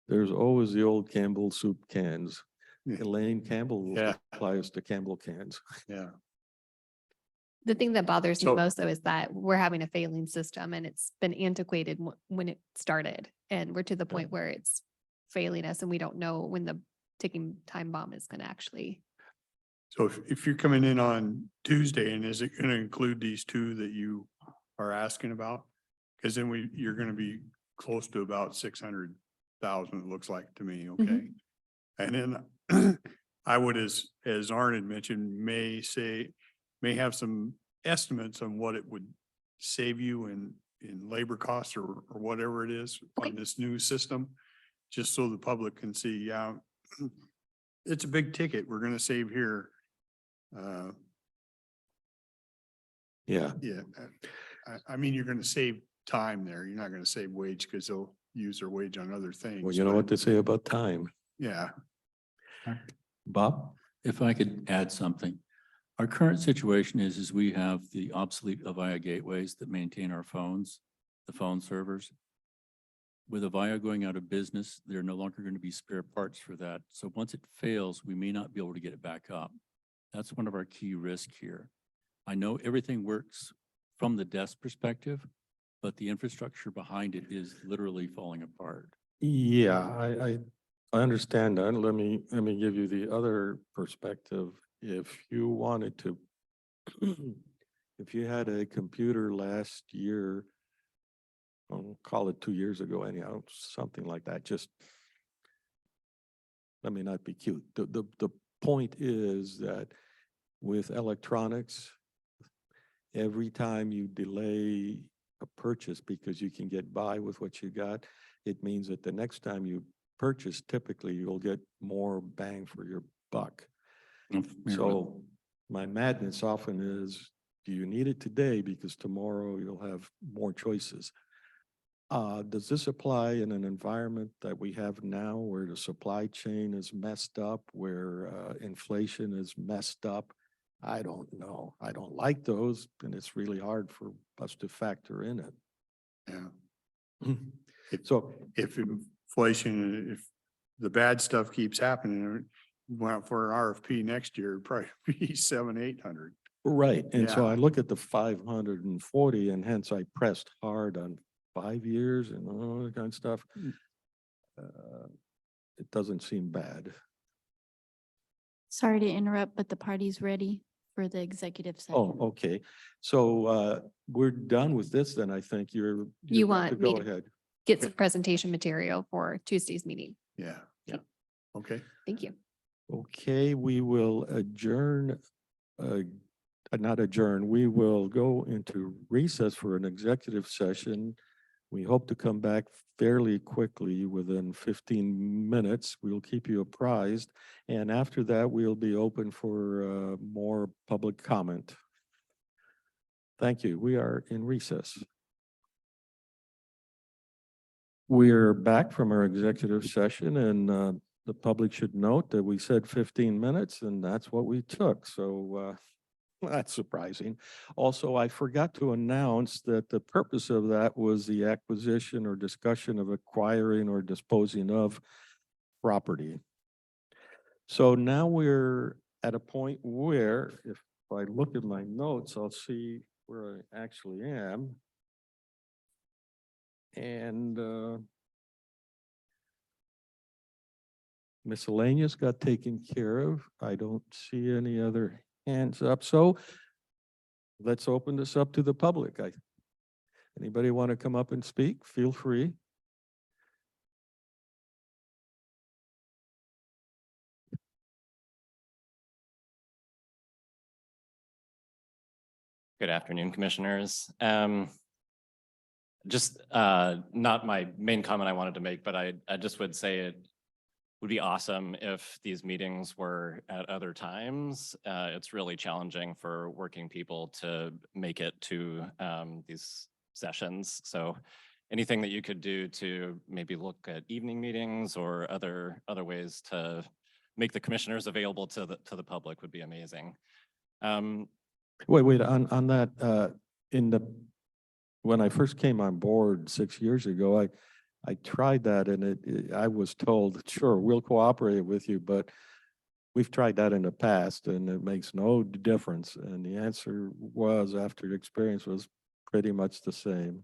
There's always the old Campbell soup cans. Yeah. Elaine Campbell will Yeah. supply us the Campbell cans. Yeah. The thing that bothers me So- most though is that we're having a failing system and it's been antiquated when it started. And we're to the point where it's failing us and we don't know when the ticking time bomb is going to actually. So if you're coming in on Tuesday, and is it going to include these two that you are asking about? Because then you're going to be close to about 600,000, it looks like to me, okay? And then I would, as Arn had mentioned, may have some estimates on what it would save you in labor costs or whatever it is Okay. on this new system, just so the public can see, yeah, it's a big ticket we're gonna save here. Uh, Yeah. yeah, I mean, you're gonna save time there. You're not gonna save wage because they'll use their wage on other things. Well, you know but what they say about time. Yeah, Bob? If I could add something. Our current situation is we have the obsolete Avaya gateways that maintain our phones, the phone servers. With Avaya going out of business, there are no longer going to be spare parts for that. So once it fails, we may not be able to get it back up. That's one of our key risks here. I know everything works from the desk perspective, but the infrastructure behind it is literally falling apart. Yeah, I understand that. Let me give you the other perspective. If you wanted to, if you had a computer last year, I'll call it 2 years ago anyhow, something like that, just let me not be cute. The point is that with electronics, every time you delay a purchase because you can get by with what you got, it means that the next time you purchase, typically you'll get more bang for your buck. I'm familiar with- So my madness often is, do you need it today? Because tomorrow you'll have more choices. Does this apply in an environment that we have now where the supply chain is messed up, where inflation is messed up? I don't know. I don't like those, and it's really hard for us to factor in it. yeah. So, If inflation, if the bad stuff keeps happening, went out for an RFP next year, it'd probably be 700-800. right, and so Yeah. I look at the 540, and hence I pressed hard on 5 years and all that kind of stuff. It doesn't seem bad. Sorry to interrupt, but the party's ready for the executive session. Oh, okay. So we're done with this then, I think. You're You good want to me go to- ahead. Get some presentation material for Tuesday's meeting. Yeah. Yeah. Okay. Thank you. Okay, we will adjourn, not adjourn, we will go into recess for an executive session. We hope to come back fairly quickly, within 15 minutes. We'll keep you apprised. And after that, we'll be open for more public comment. Thank you. We are in recess. We're back from our executive session, and the public should note that we said 15 minutes, and that's what we took. So that's surprising. Also, I forgot to announce that the purpose of that was the acquisition or discussion of acquiring or disposing of property. So now we're at a point where, if I look at my notes, I'll see where I actually am. And miscellaneous got taken care of. I don't see any other hands up. So let's open this up to the public. Anybody want to come up and speak? Feel free. Good afternoon, commissioners. Just not my main comment I wanted to make, but I just would say it would be awesome if these meetings were at other times. It's really challenging for working people to make it to these sessions. So anything that you could do to maybe look at evening meetings or other ways to make the commissioners available to the public would be amazing. Wait, on that, when I first came on board 6 years ago, I tried that, and I was told, sure, we'll cooperate with you, but we've tried that in the past and it makes no difference. And the answer was, after experience, was pretty much the same.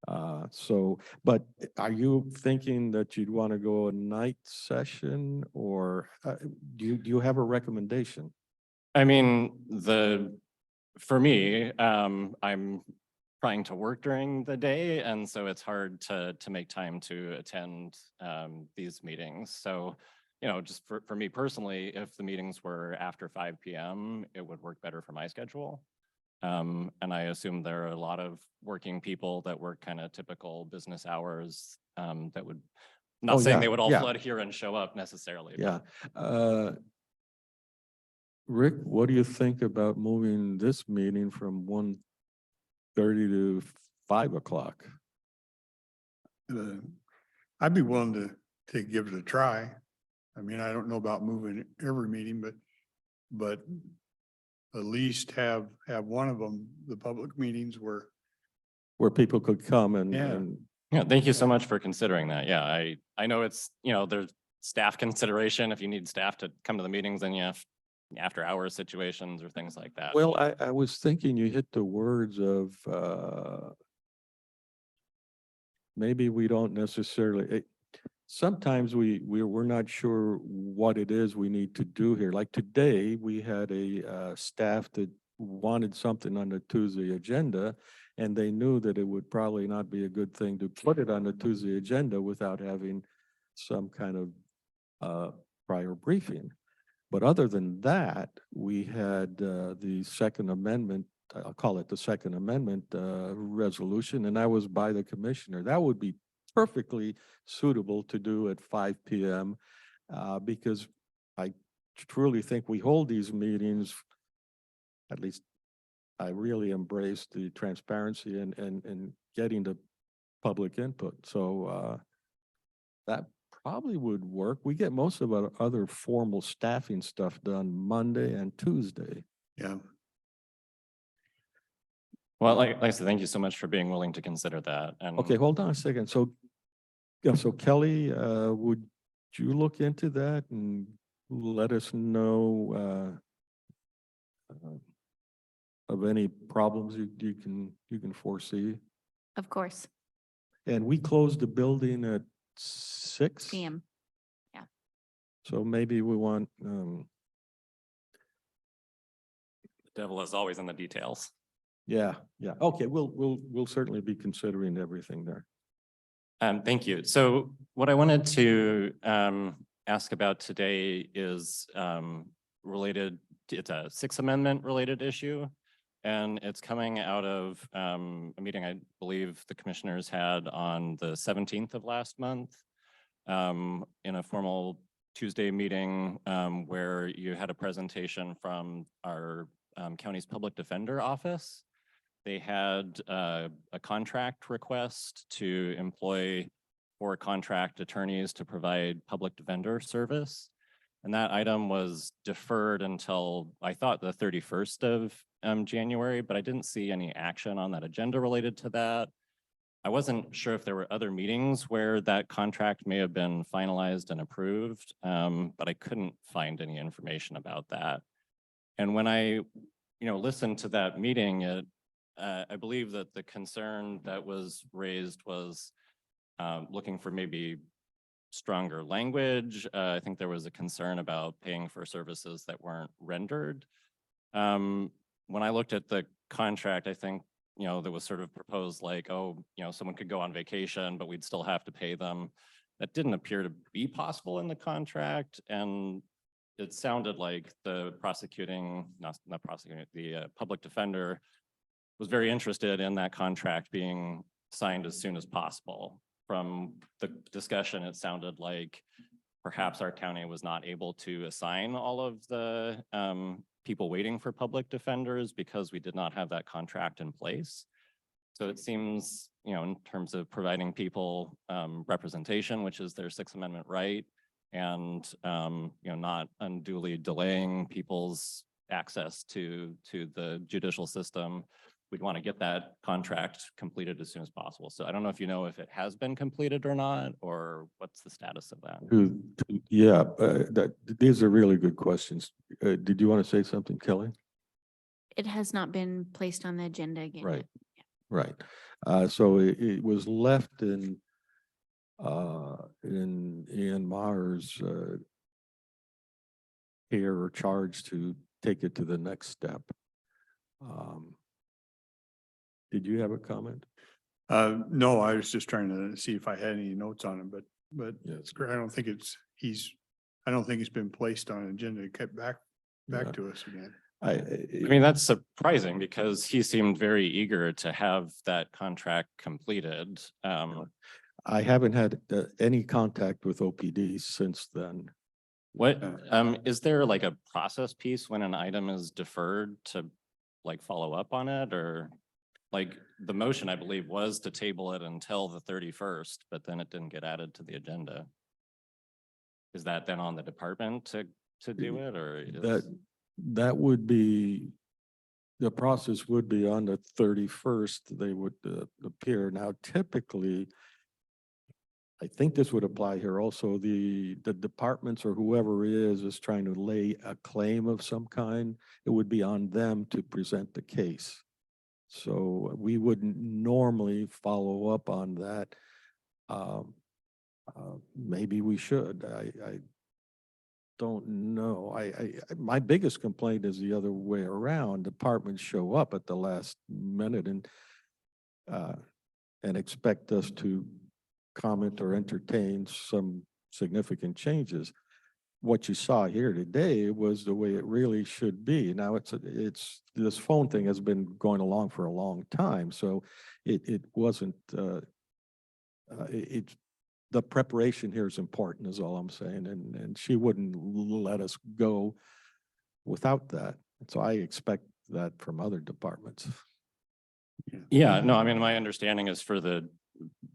But are you thinking that you'd want to go a night session, or do you have a recommendation? I mean, for me, I'm trying to work during the day, and so it's hard to make time to attend these meetings. So, just for me personally, if the meetings were after 5 p.m., it would work better for my schedule. And I assume there are a lot of working people that work kind of typical business hours that would, not Oh, saying yeah, they would all yeah. flood here and show up necessarily. Yeah. Rick, what do you think about moving this meeting from 1:30 to 5 o'clock? I'd be willing to give it a try. I mean, I don't know about moving every meeting, but at least have one of them, the public meetings Where people could come Yeah. and Yeah, thank you so much for considering that. Yeah, I know it's, there's staff consideration. If you need staff to come to the meetings, then you have after hours situations or things like that. well, I was thinking you hit the words of, maybe we don't necessarily, sometimes we're not sure what it is we need to do here. Like today, we had a staff that wanted something on the Tuesday agenda, and they knew that it would probably not be a good thing to put it on the Tuesday agenda without having some kind of prior briefing. But other than that, we had the Second Amendment, I'll call it the Second Amendment resolution, and that was by the commissioner. That would be perfectly suitable to do at 5 PM because I truly think we hold these meetings, at least I really embrace the transparency and getting the public input. So that probably would work. We get most of our other formal staffing stuff done Monday and Tuesday. yeah. Well, like I said, thank you so much for being willing to consider that. And Okay, hold on a second. So, yeah, so Kelly, would you look into that and let us know of any problems you can foresee? Of course, And we closed the building at 6 PM. So maybe we want, the devil is always in the details. yeah. Okay, we'll certainly be considering everything there. Thank you. So what I wanted to ask about today is related, it's a Sixth Amendment related issue. And it's coming out of a meeting I believe the commissioners had on the 17th of last month in a formal Tuesday meeting where you had a presentation from our county's public defender office. They had a contract request to employ 4 contract attorneys to provide public defender service. And that item was deferred until I thought the 31st of January, but I didn't see any action on that agenda related to that. I wasn't sure if there were other meetings where that contract may have been finalized and approved, but I couldn't find any information about that. And when I, listened to that meeting, I believe that the concern that was raised was looking for maybe stronger language. I think there was a concern about paying for services that weren't rendered. When I looked at the contract, I think, that was sort of proposed like, oh, someone could go on vacation, but we'd still have to pay them. That didn't appear to be possible in the contract. And it sounded like the public defender was very interested in that contract being signed as soon as possible. From the discussion, it sounded like perhaps our county was not able to assign all of the people waiting for public defenders because we did not have that contract in place. So it seems, in terms of providing people representation, which is their Sixth Amendment right, and not unduly delaying people's access to the judicial system, we'd want to get that contract completed as soon as possible. So I don't know if you know if it has been completed or not, or what's the status of that? Yeah, these are really good questions. Did you want to say something, Kelly? It has not been placed on the agenda again. Right. yet. Right. So it was left in Ian Maher's care or charge to take it to the next step. Did you have a comment? No, I was just trying to see if I had any notes on him, but Yeah. it's great. I don't think he's been placed on an agenda, kept back Yeah. to us again. I mean, that's surprising because he seemed very eager to have that contract completed. I haven't had any contact with OPD since then. What, is there like a process piece when an item is deferred to like follow up on it, or like the motion, I believe, was to table it until the 31st, but then it didn't get added to the agenda. Is that then on the department to do it, or That, that would be, the process would be on the 31st, they would appear. Now typically, I think this would apply here also, the departments or whoever is trying to lay a claim of some kind, it would be on them to present the case. So we wouldn't normally follow up on that. Maybe we should. I don't know. My biggest complaint is the other way around. Departments show up at the last minute and expect us to comment or entertain some significant changes. What you saw here today was the way it really should be. Now it's this phone thing has been going along for a long time, so it wasn't the preparation here is important is all I'm saying, and she wouldn't let us go without that. So I expect that from other departments. Yeah, no, I mean, my understanding is for the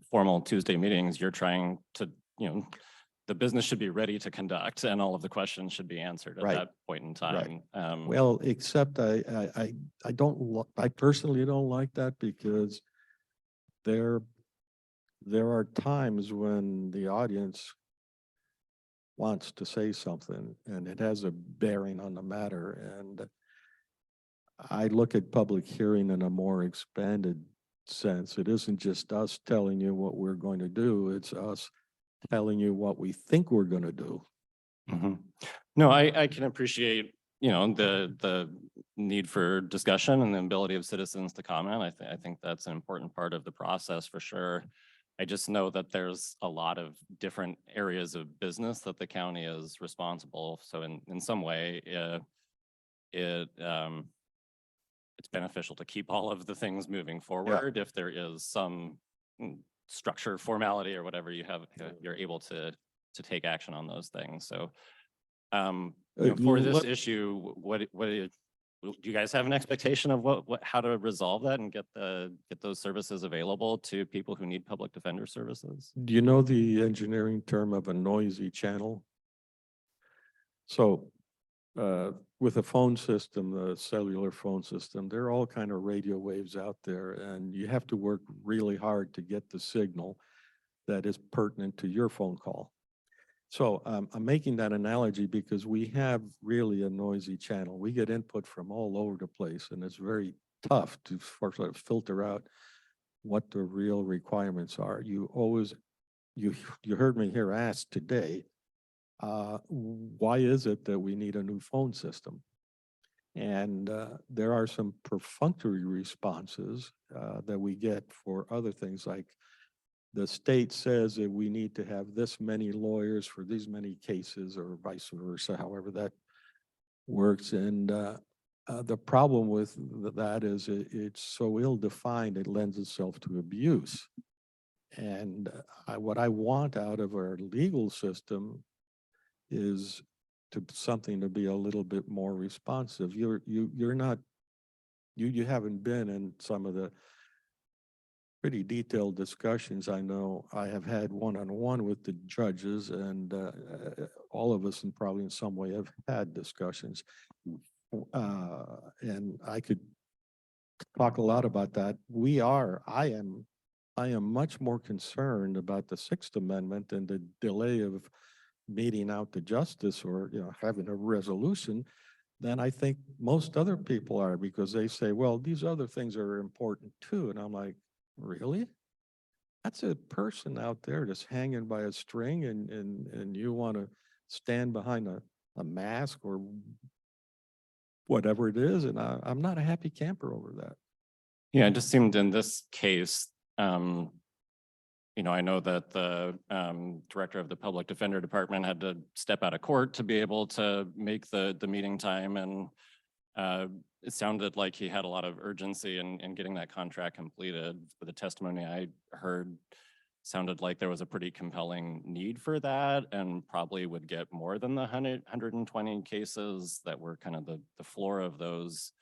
formal Tuesday meetings, you're trying to, the business should be ready to conduct and all of the questions should be answered at Right. that point in time. Well, except I I personally don't like that because there are times when the audience wants to say something and it has a bearing on the matter. And I look at public hearing in a more expanded sense. It isn't just us telling you what we're going to do. It's us telling you what we think we're going to do. Mhm. No, I can appreciate, the need for discussion and the ability of citizens to comment. I think that's an important part of the process for sure. I just know that there's a lot of different areas of business that the county is responsible. So in some way, it's beneficial to keep all of the things moving forward. If there is some structure, formality, or whatever you have, you're able to take action on those things. So for this issue, do you guys have an expectation of how to resolve that and get those services available to people who need public defender services? Do you know the engineering term of a noisy channel? So with a phone system, the cellular phone system, there are all kind of radio waves out there, and you have to work really hard to get the signal that is pertinent to your phone call. So I'm making that analogy because we have really a noisy channel. We get input from all over the place, and it's very tough to sort of filter out what the real requirements are. You heard me here ask today, why is it that we need a new phone system? And there are some perfunctory responses that we get for other things, like the state says that we need to have this many lawyers for these many cases, or vice versa, however that works. And the problem with that is it's so ill-defined, it lends itself to abuse. And what I want out of our legal system is something to be a little bit more responsive. You haven't been in some of the pretty detailed discussions. I know I have had one-on-one with the judges, and all of us, and probably in some way, have had discussions. And I could talk a lot about that. I am much more concerned about the Sixth Amendment and the delay of meeting out the justice, or having a resolution, than I think most other people are, because they say, well, these other things are important too. And I'm like, really? That's a person out there just hanging by a string, and you want to stand behind a mask or whatever it is. And I'm not a happy camper over that. Yeah, it just seemed in this case, I know that the director of the public defender department had to step out of court to be able to make the meeting time. And it sounded like he had a lot of urgency in getting that contract completed. For the testimony I heard, sounded like there was a pretty compelling need for that and probably would get more than the 120 cases that were kind of the floor of those.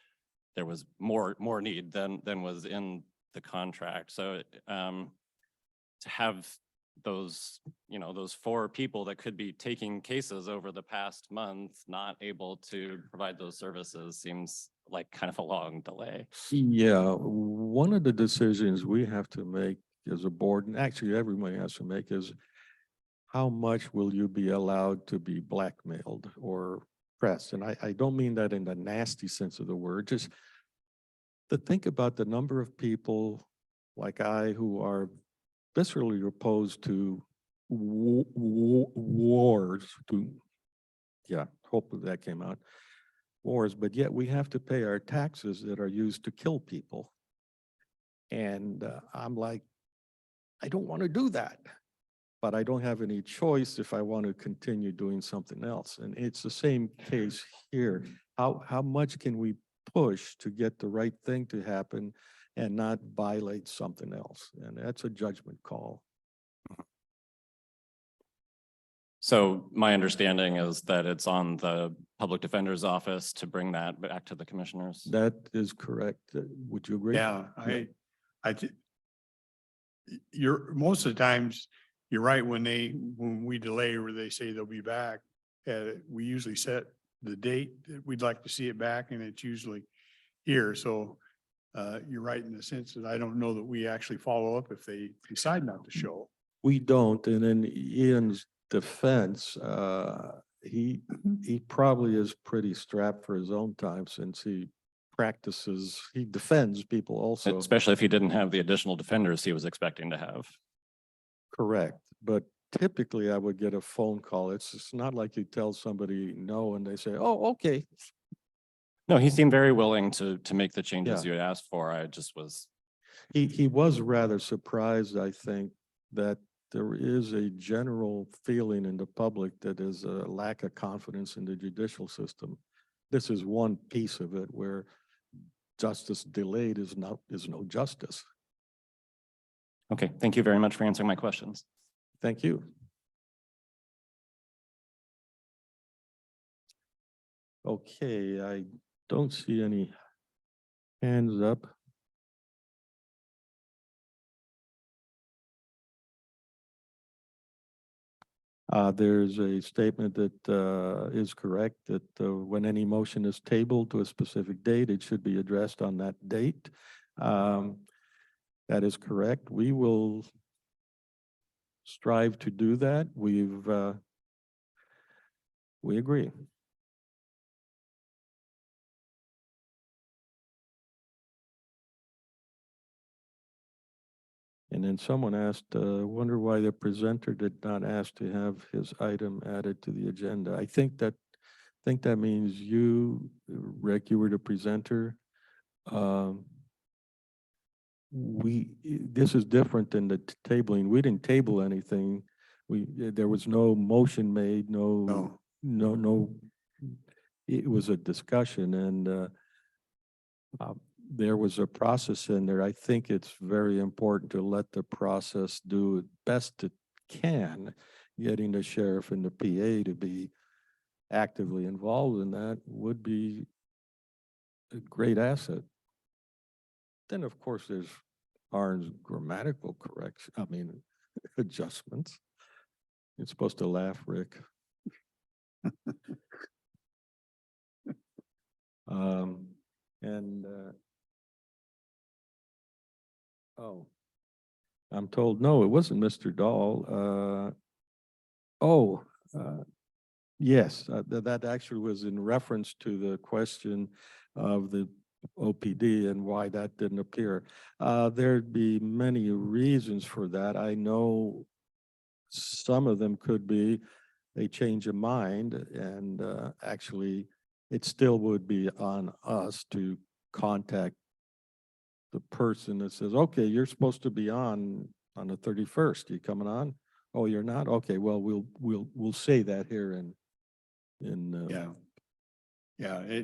There was more need than was in the contract. So to have those, those 4 people that could be taking cases over the past month, not able to provide those services seems like kind of a long delay. Yeah, one of the decisions we have to make as a board, and actually everyone has to make, is how much will you be allowed to be blackmailed or pressed? And I don't mean that in the nasty sense of the word, just to think about the number of people like I who are viscerally opposed to wars, hopefully that came out, wars, but yet we have to pay our taxes that are used to kill people. And I'm like, I don't want to do that, but I don't have any choice if I want to continue doing something else. And it's the same case here. How much can we push to get the right thing to happen and not violate something else? And that's a judgment call. So my understanding is that it's on the public defender's office to bring that back to the commissioners. That is correct. Would you agree? Yeah, you're, most of the times, you're right, when we delay or they say they'll be back, we usually set the date that we'd like to see it back, and it's usually here. So you're right in the sense that I don't know that we actually follow up if they decide not to show. We don't. And in Ian's defense, he probably is pretty strapped for his own time since he defends people also. Especially if he didn't have the additional defenders he was expecting to have. Correct. But typically I would get a phone call. It's not like you tell somebody no and they say, oh, okay. No, he seemed very willing to make the changes Yeah. you had asked for. I just was. He was rather surprised, I think, that there is a general feeling in the public that is a lack of confidence in the judicial system. This is one piece of it where justice delayed is no justice. Okay, thank you very much for answering my questions. Thank you. Okay, I don't see any hands up. There's a statement that is correct that when any motion is tabled to a specific date, it should be addressed on that date. That is correct. We will strive to do that. We agree. And then someone asked, wonder why the presenter did not ask to have his item added to the agenda. I think that means you, Rick, you were the presenter. This is different than the tabling. We didn't table anything. There was no motion made, no. It was a discussion, and there was a process in there. I think it's very important to let the process do it best it can. Getting the sheriff and the PA to be actively involved in that would be a great asset. Then, of course, there's Arn's grammatical adjustments. You're supposed to laugh, Rick. I'm told, no, it wasn't Mr. Dahl. Yes, that actually was in reference to the question of the OPD and why that didn't appear. There'd be many reasons for that. I know some of them could be a change of mind, and actually it still would be on us to contact the person that says, okay, you're supposed to be on the 31st. You coming on? Oh, you're not? Okay, well, we'll say that here in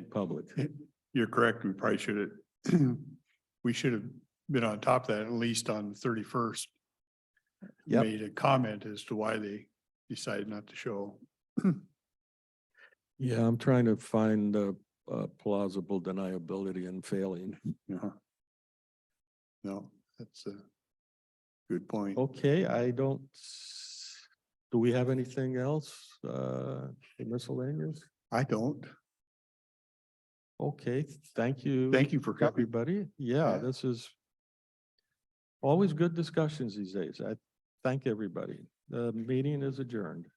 public. You're correct. We probably we should have been on top of that at least on the 31st. Yep. made a comment as to why they decided not to show. Yeah, I'm trying to find plausible deniability and failing. Yeah. No, that's a good point. Okay, do we have anything else, miscellaneous? I don't. Okay, thank you. Thank you for coming. Everybody. Yeah, Yeah. this is always good discussions these days. I thank everybody. The meeting is adjourned.